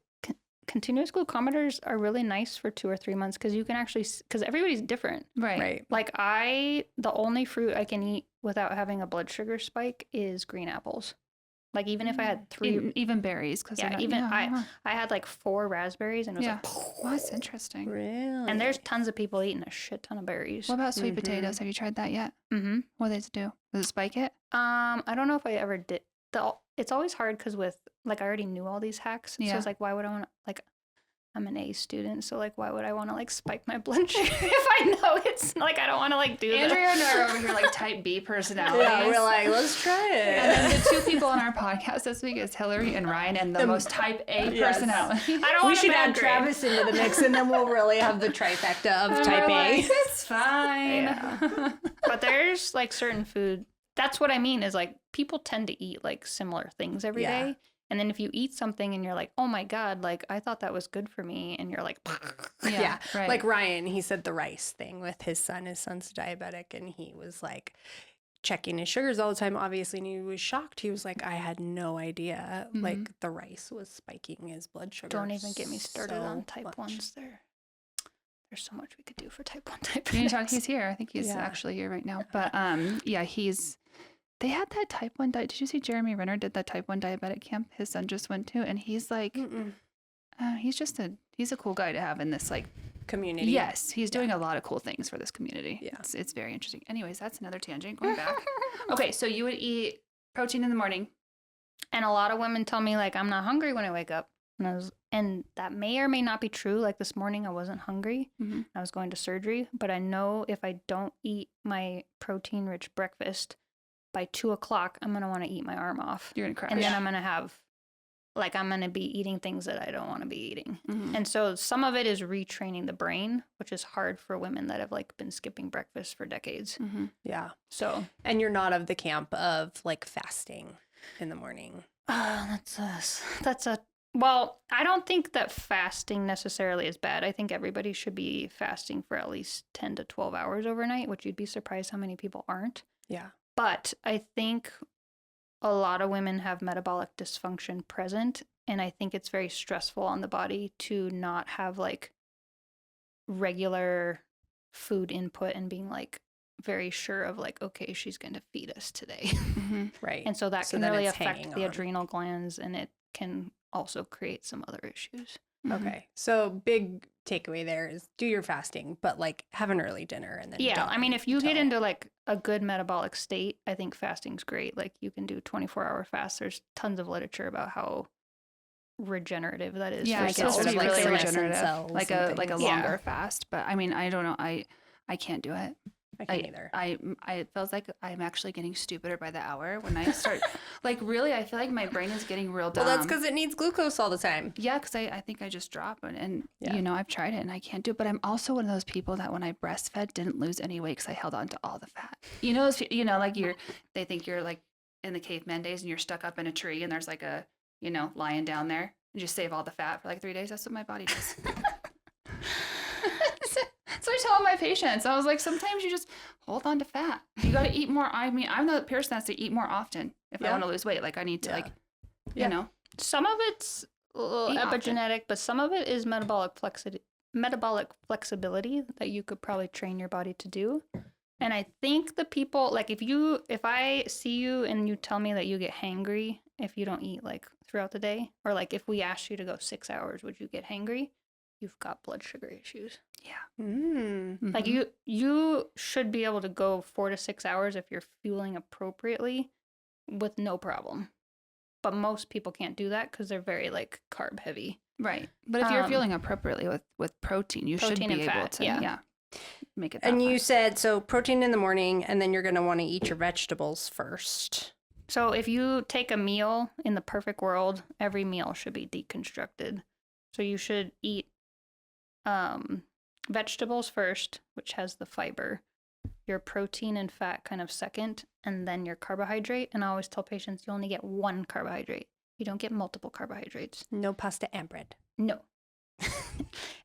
continuous glucometers are really nice for 2 or 3 months because you can actually, because everybody's different. Right. Right. Like the only fruit I can eat without having a blood sugar spike is green apples. Like even if I had 3, Even berries. Cause Yeah, they're not, even yeah. I had like 4 raspberries and it was Yeah. like, Oh, that's interesting. Really? and there's tons of people eating a shit ton of berries. What about sweet Mhm. potatoes? Have you tried that yet? Mm-hmm. What does it do? Does it spike it? I don't know if I ever did. It's always hard because with like I already knew all these hacks. So Yeah. it's like, why would I want to like? I'm an A student, so like, why would I want to like spike my blood sugar if I know it's like I don't want to like do that? Andrea and I are over here like type B personalities. Yeah, we're like, let's try it. And then the 2 people on our podcast this week is Hilary and Ryan, and the most type A Yes. personality. I don't We want should a bad add grade. Travis into the mix, and then we'll really have the trifecta of And type we're A. like, it's fine. Yeah. But there's like certain food. That's what I mean is like people tend to eat like similar things every day. Yeah. And then if you eat something and you're like, oh my God, like I thought that was good for me. And you're like, Yeah. Right. Like Ryan, he said the rice thing with his son. His son's diabetic, and he was like checking his sugars all the time, obviously, and he was shocked. He was like, I had no idea, Mhm. like the rice was spiking his blood sugar. don't even get me started so on type much. 1s there. There's so much we could do for type 1 type You need to talk, he's here. I think he's Yeah. actually here right now. But yeah, they had that type 1 diet. Did you see Jeremy Renner did that type 1 diabetic camp his son just went to? And he's like, Mm-mm. he's a cool guy to have in this like, Community. yes, he's doing a lot of cool things for this community. Yeah. It's very interesting. Anyways, that's another tangent. Going back. Okay, so you would eat protein in the morning. And a lot of women tell me like I'm not hungry when I wake up. And that may or may not be true. Like this morning I wasn't hungry. Mhm. I was going to surgery, but I know if I don't eat my protein rich breakfast by 2 o'clock, I'm gonna want to eat my arm off. You're gonna crash. And then I'm gonna have like I'm going to be eating things that I don't want to be eating. Mhm. And so some of it is retraining the brain, which is hard for women that have like been skipping breakfast for decades. Mhm. Yeah. So And you're not of the camp of like fasting in the morning. well, I don't think that fasting necessarily is bad. I think everybody should be fasting for at least 10 to 12 hours overnight, which you'd be surprised how many people aren't. Yeah. But I think a lot of women have metabolic dysfunction present, and I think it's very stressful on the body to not have like regular food input and being like very sure of like, okay, she's going to feed us today. Mhm. Right. And so that So can then really it's affect hanging the on. adrenal glands, and it can also create some other issues. Mhm. Okay. So big takeaway there is do your fasting, but like have an early dinner and then Yeah, don't I mean, eat if you get until- into like a good metabolic state, I think fasting's great. Like you can do 24-hour fasts. There's tons of literature about how regenerative that is. Yeah, for it's get cells. supposed to be like really senescent regenerative, cells like and a things. longer Yeah. fast. But I mean, I don't know. I can't do it. I can't either. I it feels like I'm actually getting stupider by the hour when I start. Like really, I feel like my brain is getting real dumb. Well, that's because it needs glucose all the time. Yeah, because I think I just drop and Yeah. you know, I've tried it and I can't do it. But I'm also one of those people that when I breastfed didn't lose any weight because I held on to all the fat. You know, like they think you're like in the caveman days and you're stuck up in a tree and there's like a, lion down there and just save all the fat for like 3 days. That's what my body does. So I tell my patients, I was like, sometimes you just hold on to fat. You got to eat more. I mean, I'm the person that's to eat more often if I Yeah. want to lose weight. Like I need to Yeah. you know. Some of it's Eat often. epigenetic, but some of it is metabolic flexibility that you could probably train your body to do. And I think the people, like if I see you and you tell me that you get hangry if you don't eat like throughout the day, or like if we asked you to go 6 hours, would you get hangry? You've got blood sugar issues. Yeah. Mm. Like Mhm. you should be able to go 4 to 6 hours if you're fueling appropriately with no problem. But most people can't do that because they're very like carb heavy. Right. But if you're Um, feeling appropriately with protein, you should protein be and able fat, to yeah. make it that And you far. said so protein in the morning, and then you're going to want to eat your vegetables first. So if you take a meal in the perfect world, every meal should be deconstructed. So you should eat vegetables first, which has the fiber, your protein and fat kind of second, and then your carbohydrate. And I always tell patients you only get one carbohydrate. You don't get multiple carbohydrates. No pasta and bread. No.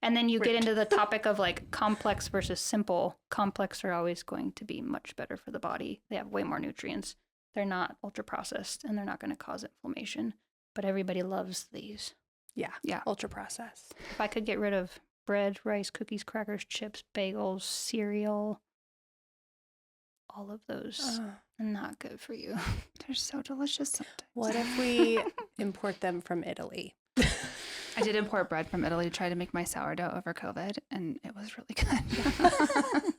And then you get Rude. into the topic of like complex versus simple. Complex are always going to be much better for the body. They have way more nutrients. They're not ultra processed and they're not going to cause inflammation. But everybody loves these. Yeah. Ultra processed. If I could get rid of bread, rice, cookies, crackers, chips, bagels, cereal, all of those are not good for you. They're so delicious sometimes. What if we import them from Italy? I did import bread from Italy to try to make my sourdough over COVID, and it was really good.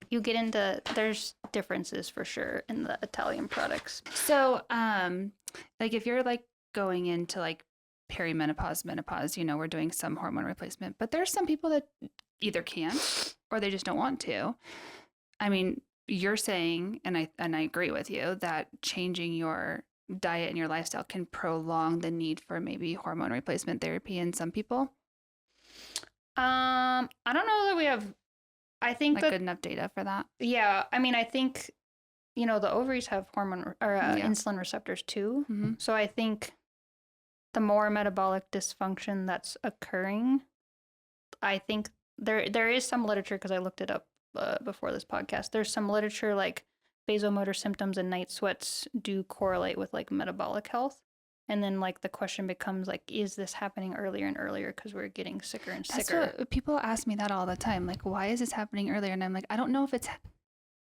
You get into, there's differences for sure in the Italian products. So, like if you're like going into like perimenopause, menopause, we're doing some hormone replacement, but there's some people that either can't or they just don't want to. I mean, you're saying, and I agree with you, that changing your diet and your lifestyle can prolong the need for maybe hormone replacement therapy in some people. I don't know that we have, I think Like that, good enough data for that. yeah, I mean, I think, the ovaries have hormone or Yeah. insulin receptors too. Mm-hmm. So I think the more metabolic dysfunction that's occurring, I think there is some literature, because I looked it up before this podcast. There's some literature like vasomotor symptoms and night sweats do correlate with like metabolic health. And then like the question becomes like, is this happening earlier and earlier because we're getting sicker and That's sicker? what people ask me that all the time. Like, why is this happening earlier? And I'm like, I don't know if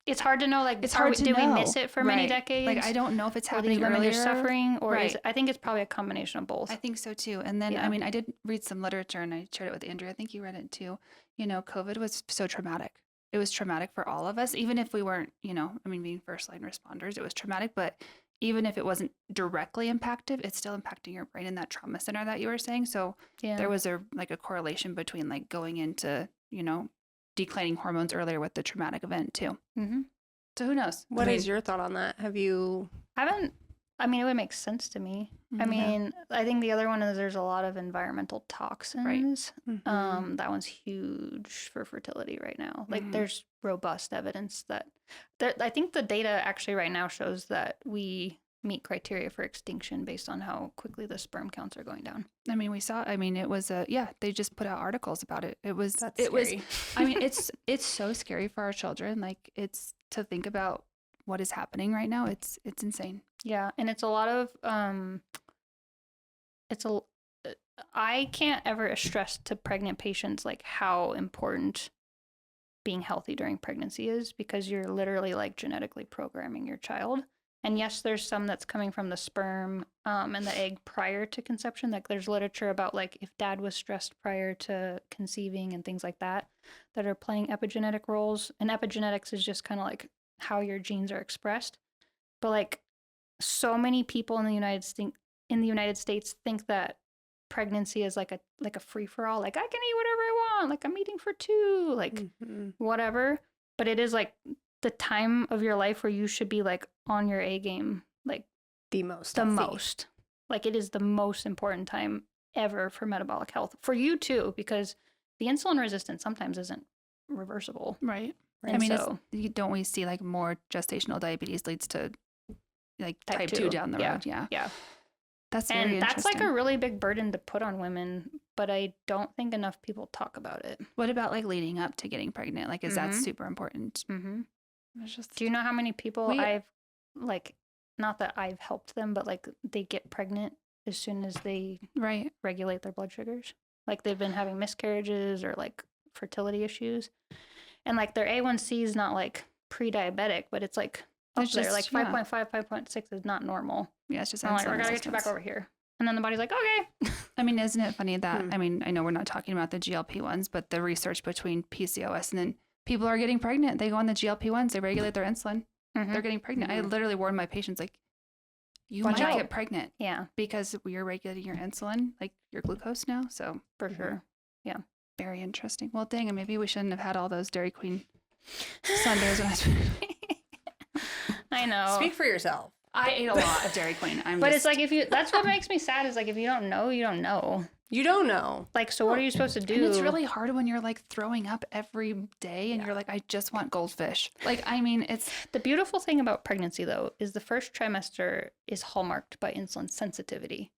It's hard to know. Like, it's hard to did know. we miss it for many Right. decades? Like, I don't know if it's Or these happening women earlier. are suffering, or Right. I think it's probably a combination of both. I think so too. And then, Yeah. I mean, I did read some literature and I shared it with Andrew. I think you read it too. COVID was so traumatic. It was traumatic for all of us, even if we weren't, being first line responders, it was traumatic. But even if it wasn't directly impacted, it's still impacting your brain in that trauma center that you were saying. So Yeah. there was a correlation between like going into, declining hormones earlier with the traumatic event too. Mm-hmm. So who knows? What is your thought on that? Have you? I haven't I mean, it would make sense to me. I Mhm. mean, I think the other one is there's a lot of environmental toxins. Mhm. That one's huge for fertility right now. Like, Mhm. there's robust evidence that I think the data actually right now shows that we meet criteria for extinction based on how quickly the sperm counts are going down. I mean, we saw. I mean, it was they just put out articles about it. It was. That's it was. scary. I mean, it's so scary for our children. Like, it's to think about what is happening right now. It's insane. Yeah, and it's a lot of it's a I can't ever stress to pregnant patients like how important being healthy during pregnancy is, because you're literally like genetically programming your child. And yes, there's some that's coming from the sperm and the egg prior to conception. Like, there's literature about like if dad was stressed prior to conceiving and things like that that are playing epigenetic roles. And epigenetics is just kind of like how your genes are expressed. But like, so many people in the United States think that pregnancy is like a free for all. Like, I can eat whatever I want. Like, I'm eating for two. Like, Mhm. whatever. But it is like the time of your life where you should be like on your A game, like The most. the healthy. most. Like, it is the most important time ever for metabolic health for you too, because the insulin resistance sometimes isn't reversible. Right. And I mean, so don't we see like more gestational diabetes leads to like type 2 down the Yeah. road? Yeah. Yeah. That's very And interesting. that's like a really big burden to put on women, but I don't think enough people talk about it. What about like leading up to getting pregnant? Like, is that Mhm. super important? Mm-hmm. It's just Do you know how many people We- I've like, not that I've helped them, but like they get pregnant as soon as they right. regulate their blood sugars? Like, they've been having miscarriages or like fertility issues. And like their A1C is not like pre-diabetic, but it's like up It's there. just- Like yeah. 5.5, 5.6 is not normal. Yeah, it's just I'm like, insulin we're gonna get you back resistance. over here. And then the body's like, okay. I mean, isn't it funny that, Hmm. I mean, I know we're not talking about the GLP-1s, but the research between PCOS and then people are getting pregnant. They go on the GLP-1s, they regulate their insulin, Mhm. they're getting pregnant. I Mhm. literally warn my patients, like, you Watch might out. get pregnant Yeah, because you're regulating your insulin, like your glucose now. So for Mhm. sure. very interesting. Well, dang, and maybe we shouldn't have had all those Dairy Queen sundaes. When I know. Speak for yourself. I ate a lot of Dairy Queen. But it's like, that's what makes me sad, is like, if you don't know, you don't know. You don't know. Like, so what are you supposed to do? And it's really hard when you're like throwing up every day and Yeah. you're like, I just want goldfish. Like, I mean, it's The beautiful thing about pregnancy, though, is the first trimester is hallmarked by insulin sensitivity.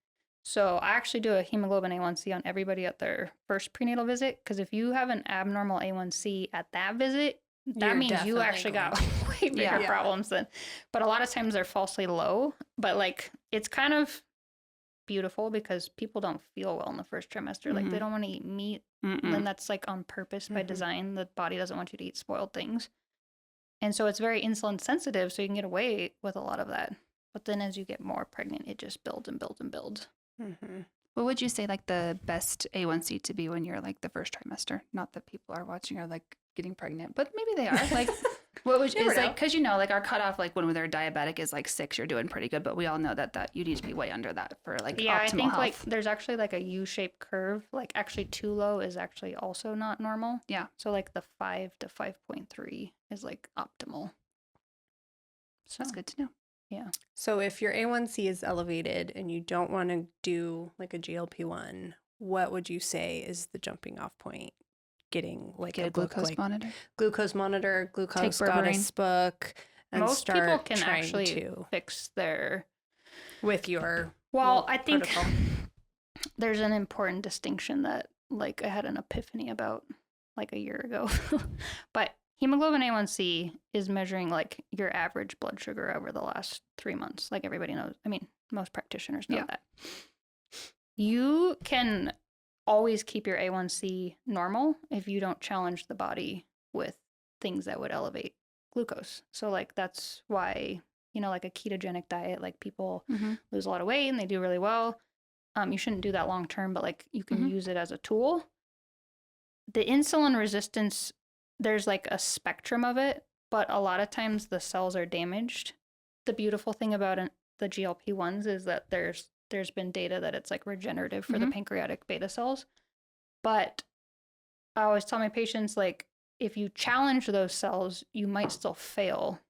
So I actually do a hemoglobin A1C on everybody at their first prenatal visit, because if you have an abnormal A1C at that visit, that You're means you definitely actually got going way bigger Yeah. problems than. But a lot of times they're falsely low. But like, it's kind of beautiful because people don't feel well in the first trimester. Like, they Mhm. don't want to eat meat. mm-mm. And that's like on purpose by Mhm. design. The body doesn't want you to eat spoiled things. And so it's very insulin sensitive, so you can get away with a lot of that. But then as you get more pregnant, it just builds and builds and builds. Mhm. What would you say like the best A1C to be when you're like the first trimester? Not that people are watching are like getting pregnant, but maybe they are. Like, what would Never is like, know. because you know, like our cutoff, like when they're diabetic is like 6, you're doing pretty good, but we all know that you need to be way under that for like Yeah, optimal I think health. like there's actually like a U-shaped curve. Like, actually too low is actually also not normal. Yeah. So like the 5 to 5.3 is like optimal. So That's good to know. So if your A1C is elevated and you don't want to do like a GLP-1, what would you say is the jumping off point? Getting like Get a book, glucose like monitor. glucose monitor, glucose berberine. goddess book, and most start people can trying actually to fix their. with your Well, I think protocol. there's an important distinction that like I had an epiphany about like a year ago. But hemoglobin A1C is measuring like your average blood sugar over the last 3 months. Like, everybody knows. I mean, most practitioners know Yeah. that. You can always keep your A1C normal if you don't challenge the body with things that would elevate glucose. So like, that's why, like a ketogenic diet, like people Mm-hmm. lose a lot of weight and they do really well. You shouldn't do that long term, but like, you can Mhm. use it as a tool. The insulin resistance, there's like a spectrum of it, but a lot of times the cells are damaged. The beautiful thing about the GLP-1s is that there's been data that it's like regenerative for the Mhm. pancreatic beta cells. But I always tell my patients, like, if you challenge those cells, you might still fail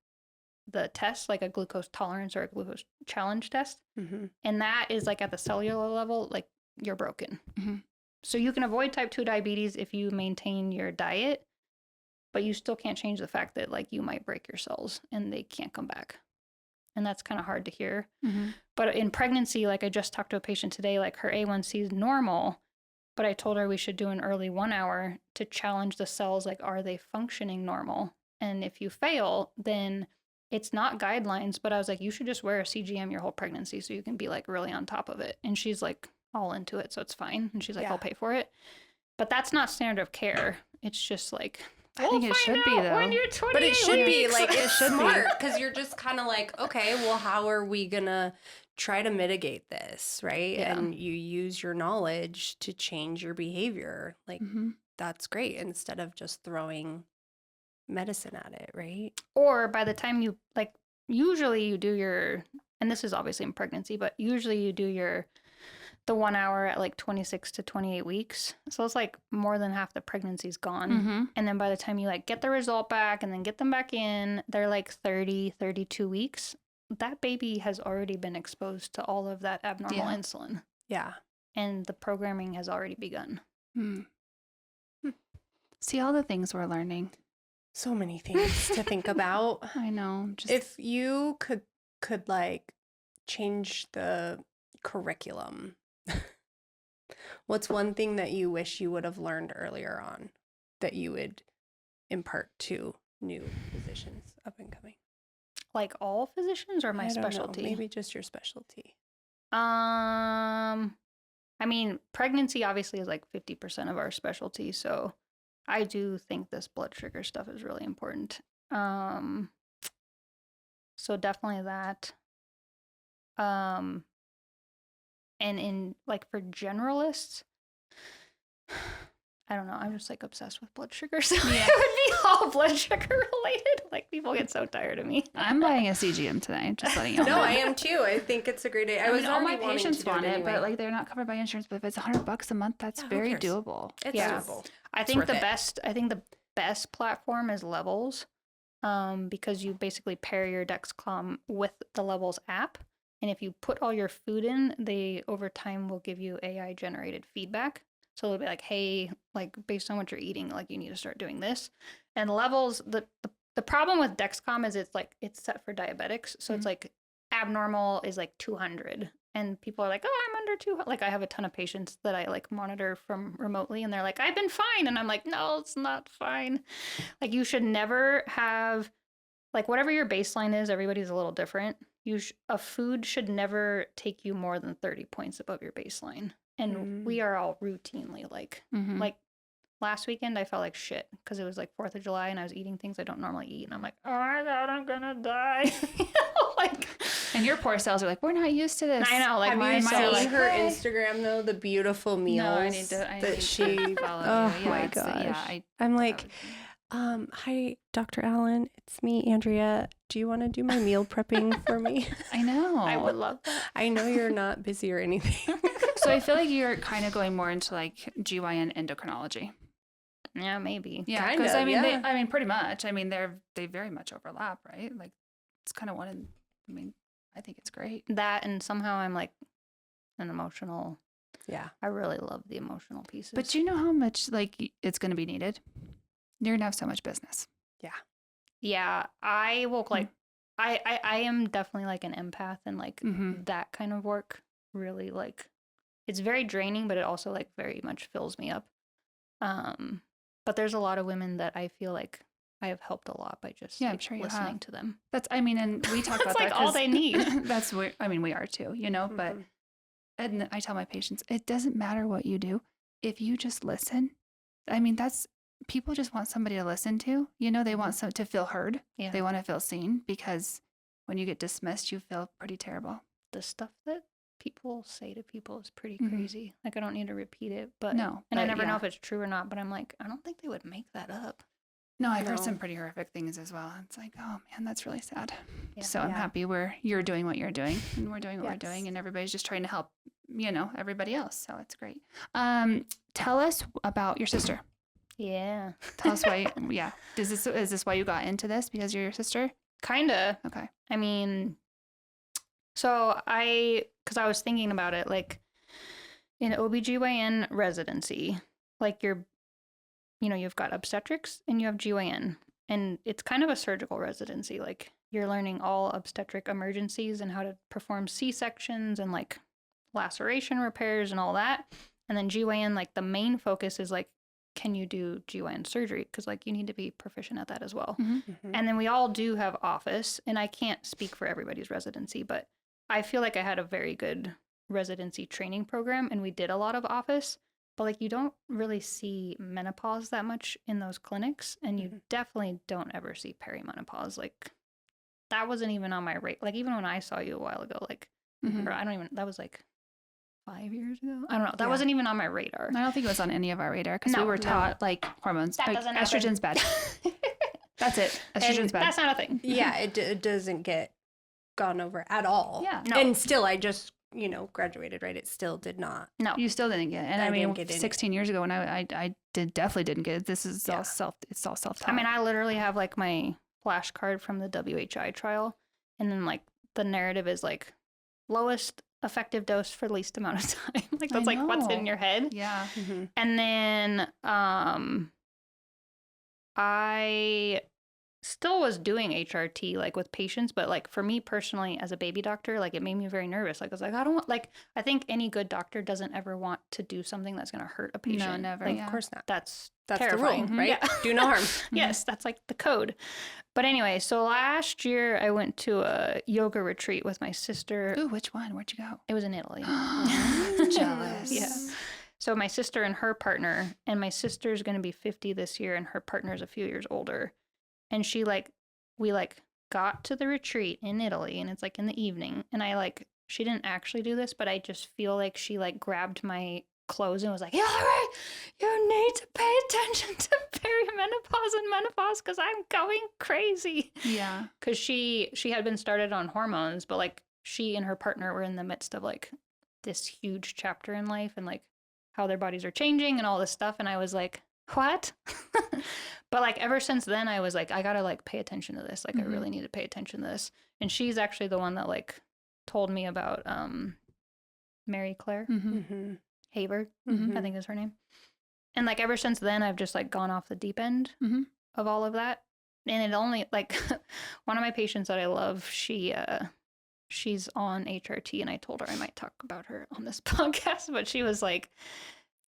the test, like a glucose tolerance or a glucose challenge test. Mm-hmm. And that is like at the cellular level, like you're broken. Mm-hmm. So you can avoid type 2 diabetes if you maintain your diet, but you still can't change the fact that like you might break your cells and they can't come back. And that's kind of hard to hear. Mm-hmm. But in pregnancy, like I just talked to a patient today, like her A1C is normal, but I told her we should do an early 1 hour to challenge the cells. Like, are they functioning normal? And if you fail, then it's not guidelines, but I was like, you should just wear a CGM your whole pregnancy so you can be like really on top of it. And she's like all into it, so it's fine. And she's like, Yeah. I'll pay for it. But that's not standard of care. It's just like, I think it should be, though. when you're 28 But it should be weeks. like, it's should be. smart because you're just kind of like, okay, well, how are we going to try to mitigate this, right? Yeah. And you use your knowledge to change your behavior. Like, Mm-hmm. that's great instead of just throwing medicine at it, right? Or by the time you like, usually you do your, and this is obviously in pregnancy, but usually you do the 1 hour at like 26 to 28 weeks. So it's like more than half the pregnancy's gone. Mm-hmm. And then by the time you like get the result back and then get them back in, they're like 30, 32 weeks. That baby has already been exposed to all of that abnormal Yeah. insulin. Yeah. And the programming has already begun. See all the things we're learning. So many things to think about. I know. Just If you could like change the curriculum, what's one thing that you wish you would have learned earlier on that you would impart to new physicians up and coming? Like all physicians or my I don't know, specialty? maybe just your specialty. I mean, pregnancy obviously is like 50% of our specialty, so I do think this blood sugar stuff is really important. So definitely that. And in like for generalists, I don't know. I'm just like obsessed with blood sugar, so Yeah. it would be all blood sugar related. Like people get so tired of me. I'm buying a CGM today. Just letting you know. No, I am too. I think it's a great idea. I mean, all my already wanting patients to do want it, anyway. but like they're not covered by insurance. But if it's $100 a month, that's Yeah, who very cares? doable. It's Yeah. doable. I It's think worth the it. best. I think the best platform is Levels, because you basically pair your Dexcom with the Levels app, and if you put all your food in, they over time will give you AI generated feedback. So they'll be like, hey, like based on what you're eating, like you need to start doing this. And Levels, the problem with Dexcom is it's like it's set for diabetics, so it's like abnormal is like 200. And people are like, oh, I'm under 200. Like, I have a ton of patients that I like monitor from remotely, and they're like, I've been fine. And I'm like, no, it's not fine. Like, you should never have, like, whatever your baseline is, everybody's a little different. A food should never take you more than 30 points above your baseline. And we are all routinely like, Mm-hmm. like, last weekend, I felt like shit because it was like 4th of July and I was eating things I don't normally eat. And I'm like, oh my God, I'm gonna die. Like, And your poor cells are like, we're not used to this. I know, like Have mine you are seen like, her "Hey." Instagram though? The beautiful meals No, I need to that she. follow Oh you. Yeah, my it's- gosh! Yeah, I'm like, hi, Dr. Allen. It's me, Andrea. Do you want to do my meal prepping for me? I know. I would love that. I know you're not busy or anything. So I feel like you're kind of going more into like GYN endocrinology. Yeah, maybe. Yeah, Kind because of, I mean, yeah. I mean, pretty much. I mean, they very much overlap, right? Like, it's kind of one. I mean, I think it's great. That, and somehow I'm like an emotional. Yeah. I really love the emotional pieces. But do you know how much like it's going to be needed? You're gonna have so much business. yeah, I will like. I am definitely like an empath, and like Mm-hmm. that kind of work really like. It's very draining, but it also like very much fills me up. But there's a lot of women that I feel like I have helped a lot by just Yeah, I'm like, sure you listening have. to them. That's. I mean, and we talk That's about like that. all 'cause they need. That's where. I mean, we are too. You know, but Mhm. and I tell my patients, it doesn't matter what you do if you just listen. I mean, that's people just want somebody to listen to. You know, they want to feel heard. Yeah, They want to feel seen because when you get dismissed, you feel pretty terrible. the stuff that people say to people is pretty Mhm. crazy. Like I don't need to repeat it, but No, and I but never know yeah. if it's true or not. But I'm like, I don't think they would make that up. No, I've heard No. some pretty horrific things as well. It's like, oh man, that's really sad. Yeah. So I'm Yeah. happy you're doing what you're doing, and we're doing what we're Yes. doing, and everybody's just trying to help, everybody else. So it's great. Tell us about your sister. Yeah. Tell us why. Yeah, is this why you got into this because you're your sister? Kinda. Okay. I mean, because I was thinking about it, like in OB-GYN residency, like you've got obstetrics and you have GYN, and it's kind of a surgical residency. Like you're learning all obstetric emergencies and how to perform C-sections and like laceration repairs and all that. And then GYN, like the main focus is like, can you do GYN surgery? Because like you need to be proficient at that as well. Mm-hmm. And then we all do have office, and I can't speak for everybody's residency, but I feel like I had a very good residency training program, and we did a lot of office, but like you don't really see menopause that much in those clinics, and you definitely don't ever see perimenopause. Like that wasn't even on my rate. Like even when I saw you a while ago, like, or that was like 5 years ago. I don't know. That wasn't even on my radar. I don't think it was on any of our radar because we No, were no. taught like hormones. That like, doesn't estrogen's bad. That's it. Estrogen's bad. That's not a thing. Yeah, it doesn't get gone over at all. Yeah. No. And still, I just, graduated, right? It still did not. No. You still didn't get it. And I I mean, didn't get any. 16 years ago when I definitely didn't get it. This is all it's all self-taught. I mean, I literally have like my flashcard from the WHI trial, and then like the narrative is like lowest effective dose for least amount of time. Like that's like what's in your head. Yeah. Mm-hmm. And then I still was doing HRT like with patients, but like for me personally as a baby doctor, like it made me very nervous. Like I was like, I don't want, like I think any good doctor doesn't ever want to do something that's going to hurt a patient. No, never. Like, Yeah. Of course not. That's the terrifying. rule, right? Yeah. Do no harm. Yes, that's like the code. But anyway, so last year I went to a yoga retreat with my sister. Ooh, which one? Where'd you go? It was in Italy. Jealous. Yeah. So my sister and her partner, and my sister's going to be 50 this year, and her partner's a few years older. And we got to the retreat in Italy, and it's like in the evening. And she didn't actually do this, but I just feel like she like grabbed my clothes and was like, Hilary, you need to pay attention to perimenopause and menopause because I'm going crazy. Yeah. Because she had been started on hormones, but like she and her partner were in the midst of like this huge chapter in life and like how their bodies are changing and all this stuff. And I was like, what? But like ever since then, I was like, I gotta like pay attention to this. Like I really need to pay attention to this. And she's actually the one that like told me about Mary Claire Haber, I think is her name. And like ever since then, I've just like gone off the deep end of all of that. And it only like one of my patients that I love, she's on HRT, and I told her I might talk about her on this podcast, but she was like,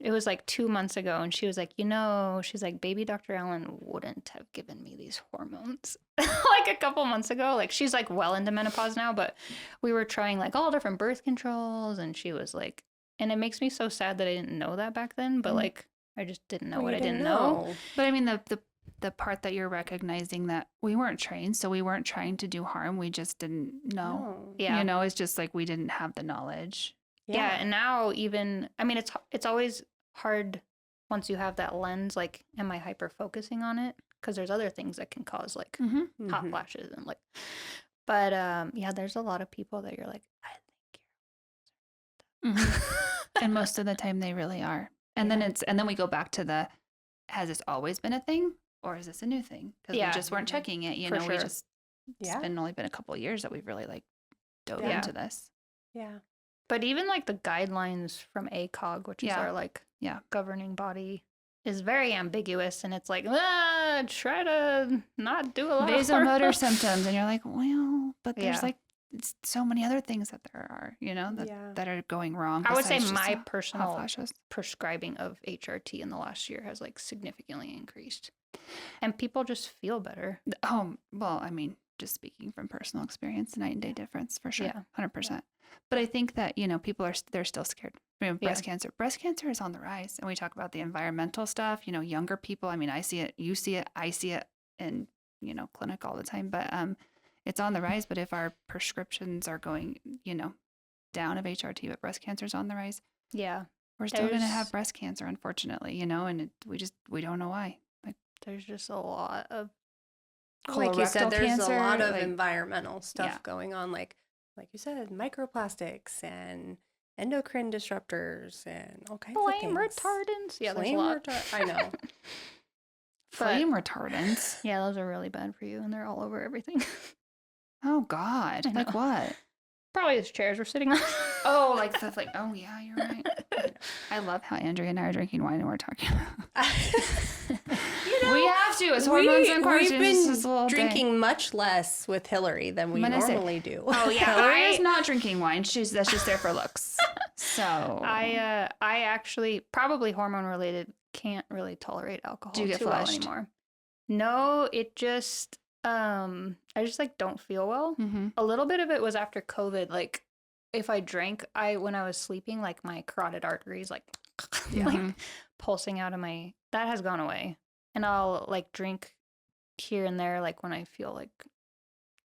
it was like 2 months ago, and she was like, she's like, baby Dr. Allen wouldn't have given me these hormones like a couple months ago. Like she's like well into menopause now, but we were trying like all different birth controls, and she was like, and it makes me so sad that I didn't know that back then, but like I just didn't know what I didn't know. But I mean, the part that you're recognizing that we weren't trained, so we weren't trying to do harm. We just didn't know. Yeah. It's just like we didn't have the knowledge. Yeah. And now even, I mean, it's always hard once you have that lens, like, am I hyper focusing on it? Because there's other things that can cause like hot flashes and like, but yeah, there's a lot of people that you're like, I think you're. And most of the time they really are. And then we go back to has this always been a thing? Or is this a new thing? Because we just weren't checking it. For sure. It's only been a couple of years that we've really like dove into this. Yeah. But even like the guidelines from ACOG, which is our like governing body, is very ambiguous, and it's like, try to not do a lot vasomotor of symptoms, and you're like, well, but there's like so many other things that there are, that are going wrong. I would say besides my just personal prescribing of HRT in the last year has like significantly increased, and people just feel better. Oh, well, I mean, just speaking from personal experience, night and day difference for sure. Yeah. 100%. But I think that, they're still scared. Breast cancer is on the rise. And we talk about the environmental stuff, younger people. I mean, I see it, you see it, I see it in, clinic all the time, but it's on the rise. But if our prescriptions are going, down of HRT, but breast cancer is on the rise. Yeah. We're still going to have breast cancer, unfortunately, and we don't know why. Like, there's just a lot of, like you said, there's cancer, a lot of like, environmental stuff going on, like you said, microplastics and endocrine disruptors and all kinds of things. Flame retardants. Yeah, there's a Flame lot. I know. flame retardants. Yeah, those are really bad for you, and they're all over everything. Oh God. I Like know. what? Probably his chairs we're sitting on. Oh, like stuff like, oh yeah, you're right. I love how Andrea and I are drinking wine and we're talking. We have to. It's hormones and We've carcinogens. been This little drinking thing. much less with Hillary than we I'm gonna say- normally do. Oh yeah, Hillary Hillary is is not drinking wine. That's just there for looks. So I actually probably hormone related can't really tolerate alcohol Do you get too well flushed? anymore. No, it just I just like don't feel well. Mhm. A little bit of it was after COVID. Like if I drank, when I was sleeping, like my carotid arteries like like Mhm. pulsing out of my that has gone away. And I'll like drink here and there like when I feel like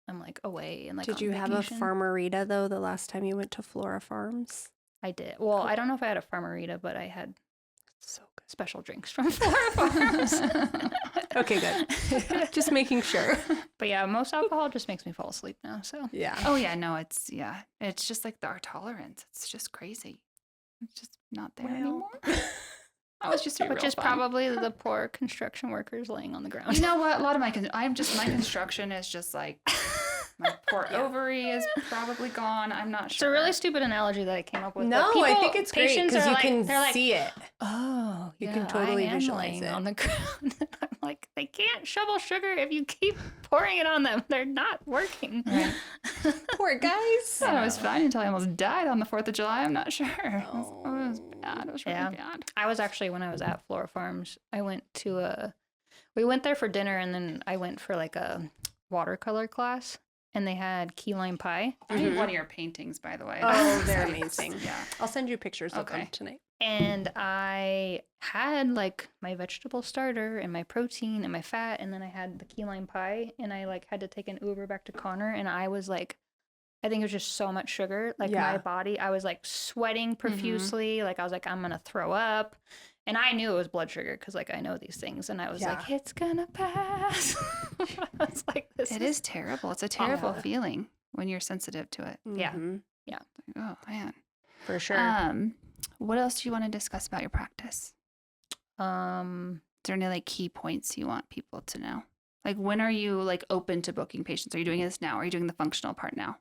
I'm like away and like Did on you have a vacation. Farmerita though the last time you went to Flora Farms? I did. Well, I don't know if I had a Farmerita, but I had So special drinks from Flora Farms. Okay, good. Just making sure. But yeah, most alcohol just makes me fall asleep now. So Yeah. Oh yeah, no, it's just like our tolerance. It's just crazy. It's just not there anymore. I was just which is probably the poor construction workers laying on the ground. You know what? A lot of my my construction is just like my poor ovary is probably gone. I'm not It's sure. a really stupid analogy that I came up with. No, but I people- think it's great patients because are you like- can they're like, see it. Oh, You yeah, can totally I am visualize laying it. on the ground. I'm like, they can't shovel sugar if you keep pouring it on them. They're not working. Right. Poor guys. I thought it was fine until I almost died on the 4th of July. I'm not sure. It Oh. was bad. It was really Yeah. bad. I was actually, when I was at Flora Farms, I went to we went there for dinner and then I went for like a watercolor class and they had key lime pie. I need one of your paintings, by the way. Oh, they're Thanks. amazing. Yeah. I'll send you pictures of them Okay. tonight. And I had like my vegetable starter and my protein and my fat. And then I had the key lime pie and I like had to take an Uber back to Connor. And I was like, I think it was just so much sugar. Like Yeah. my body, I was like sweating profusely. Like I was like, I'm going to throw up. And I knew it was blood sugar because like I know these things. And I was like, it's going to pass. I was like, this It is terrible. It's a terrible awful. feeling when you're sensitive to it. Yeah. Mhm. Oh, man. For sure. What else do you want to discuss about your practice? Um, Is there any like key points you want people to know? Like when are you like open to booking patients? Are you doing this now? Are you doing the functional part now?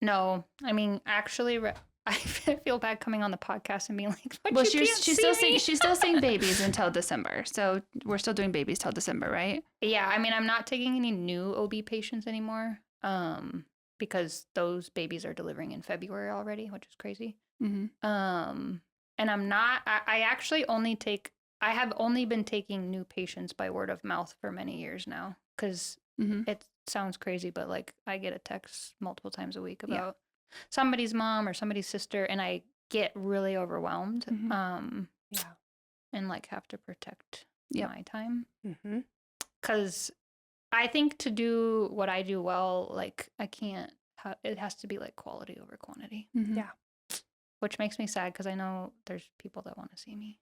no, I mean, actually, I feel bad coming on the podcast and being like, but Well, you she's can't still see me. she's still seeing babies until December. So we're still doing babies till December, right? Yeah, I mean, I'm not taking any new OB patients anymore, because those babies are delivering in February already, which is crazy. Mm-hmm. And I'm not. I actually only take. I have only been taking new patients by word of mouth for many years now, because Mm-hmm. it sounds crazy, but like I get a text multiple times a week Yeah. about somebody's mom or somebody's sister, and I get really overwhelmed. Mhm. Yeah. And like have to protect Yep. my time. Mm-hmm. Because I think to do what I do well, like I can't, it has to be like quality over quantity, Mm-hmm. Yeah. which makes me sad because I know there's people that want to see me.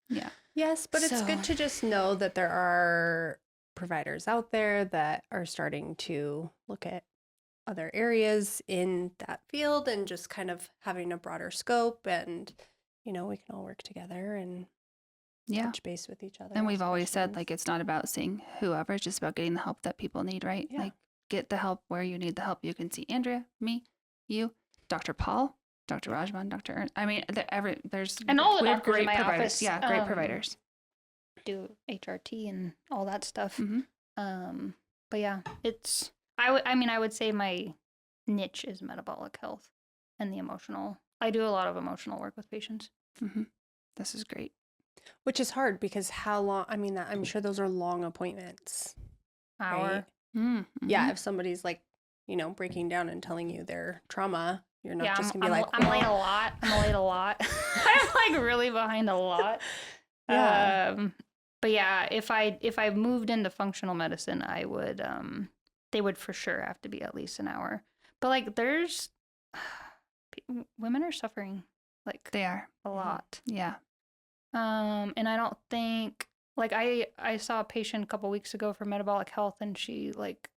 Yeah. Yes, but it's So- good to just know that there are providers out there that are starting to look at other areas in that field and just kind of having a broader scope, and we can all work together and Yeah. touch base with each other. And we've ask always said questions. like it's not about seeing whoever, it's just about getting the help that people need, right? Yeah. Like get the help where you need the help. You can see Andrea, me, you, Dr. Paul, Dr. Rajman, Dr. Ernst. I mean, there's And all the we have doctors in great my providers. office, Yeah, great providers. Do HRT and all that stuff. Mm-hmm. But yeah, it's, I mean, I would say my niche is metabolic health and the emotional. I do a lot of emotional work with patients. Mm-hmm. This is great. Which is hard because how long? I mean, I'm sure those are long appointments. Hour. Right? Mm-hmm. Yeah, if somebody's like, breaking down and telling you their trauma, you're not Yeah, just I'm gonna be like, I'm late a "Well, lot. I'm late a lot. I'm like really behind a lot. Yeah. But yeah, if I moved into functional medicine, I would they would for sure have to be at least an hour. But like there's women are suffering like They are. a lot. Yeah. And I don't think like I saw a patient a couple weeks ago for metabolic health, and she's like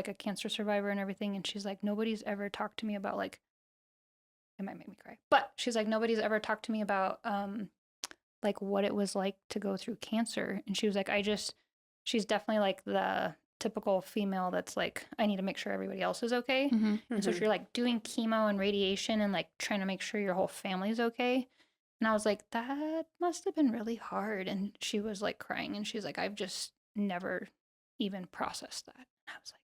a cancer survivor and everything, and she's like, nobody's ever talked to me about like, it might make me cry, but she's like, nobody's ever talked to me about like what it was like to go through cancer. And she was like, she's definitely like the typical female that's like, I need to make sure everybody else is okay. Mhm. And so if you're like doing chemo and radiation and like trying to make sure your whole family's okay. And I was like, that must have been really hard. And she was like crying and she's like, I've just never even processed that. And I was like,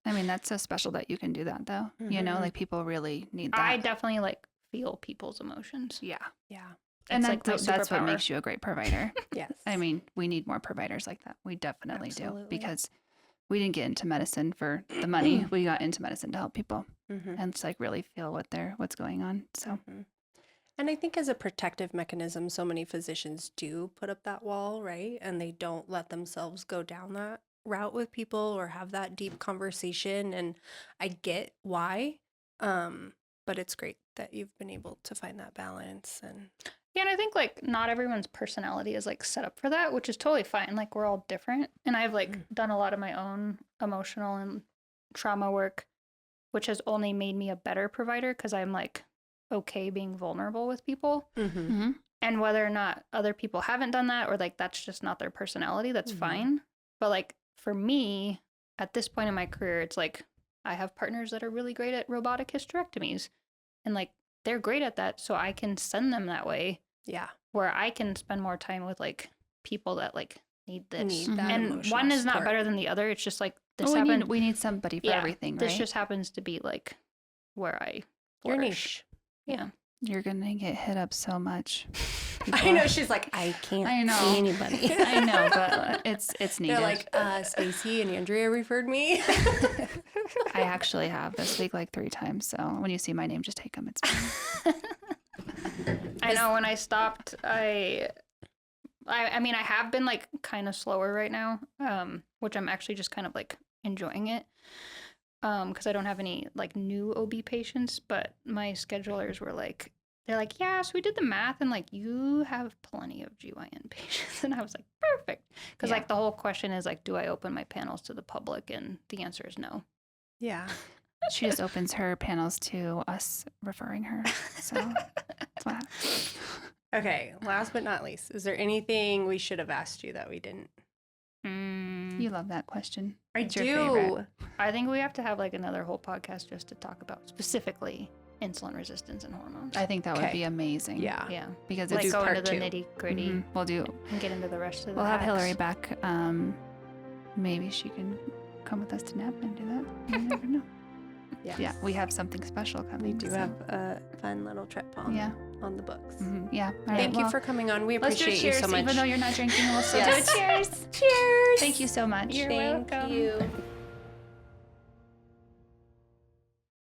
I mean, that's so special that you can do that, though. You know, Mhm. like people really need that. I definitely like feel people's emotions. Yeah. Yeah. And It's like my that's what superpower. makes you a great provider. Yes. I mean, we need more providers like that. We definitely Absolutely. do, because we didn't get into medicine for the money. We got into medicine to help people Mhm. and it's like really feel what's going on. So Mhm. And I think as a protective mechanism, so many physicians do put up that wall, right? And they don't let themselves go down that route with people or have that deep conversation. And I get why, but it's great that you've been able to find that balance. And Yeah, and I think like not everyone's personality is like set up for that, which is totally fine. Like we're all different. And I've like done a lot of my own emotional and trauma work, which has only made me a better provider because I'm like okay being vulnerable with people. mhm. And whether or not other people haven't done that or like that's just not their personality, that's Mhm. fine. But like for me, at this point in my career, it's like I have partners that are really great at robotic hysterectomies. And like they're great at that. So I can send them that way yeah, where I can spend more time with like people that like need this. need Mhm. that And emotional one is not support. better than the other. It's just like this Well, happened. we need somebody for Yeah, everything, right? This just happens to be like where I Your flourish. niche. Yeah. You're going to get hit up so much. I know. She's like, I can't I know. see anybody. I know, but it's needed. They're like, Stacy and Andrea referred me. I actually have this week like 3 times. So when you see my name, just take them. It's fine. I know when I stopped, I mean, I have been like kind of slower right now, which I'm actually just kind of like enjoying it. Because I don't have any like new OB patients, but my schedulers were like, they're like, yeah, so we did the math and like you have plenty of GYN patients. And I was like, perfect. Because Yeah. like the whole question is like, do I open my panels to the public? And the answer is no. Yeah. She just opens her panels to us referring her. So that's what happens. Okay. Last but not least, is there anything we should have asked you that we didn't? You love that question. I It's your do. favorite. I think we have to have like another whole podcast just to talk about specifically insulin resistance and hormones. I think that would Okay. be amazing. Yeah. yeah. Because Like it's go into part the 2. nitty gritty Mhm. We'll do. and get into the rest of the We'll have hacks. Hilary back. Maybe she can come with us to nap and do that. You never know. Yes. Yeah, we have something special coming. We do so- have a fun little trip on the books. Mhm. Yeah. All right, Thank you well, for coming on. We let's do a appreciate you cheers. so much. Even though you're not drinking, we'll still Yes. do a cheers. Cheers. Thank you so much. You're Thank welcome. you.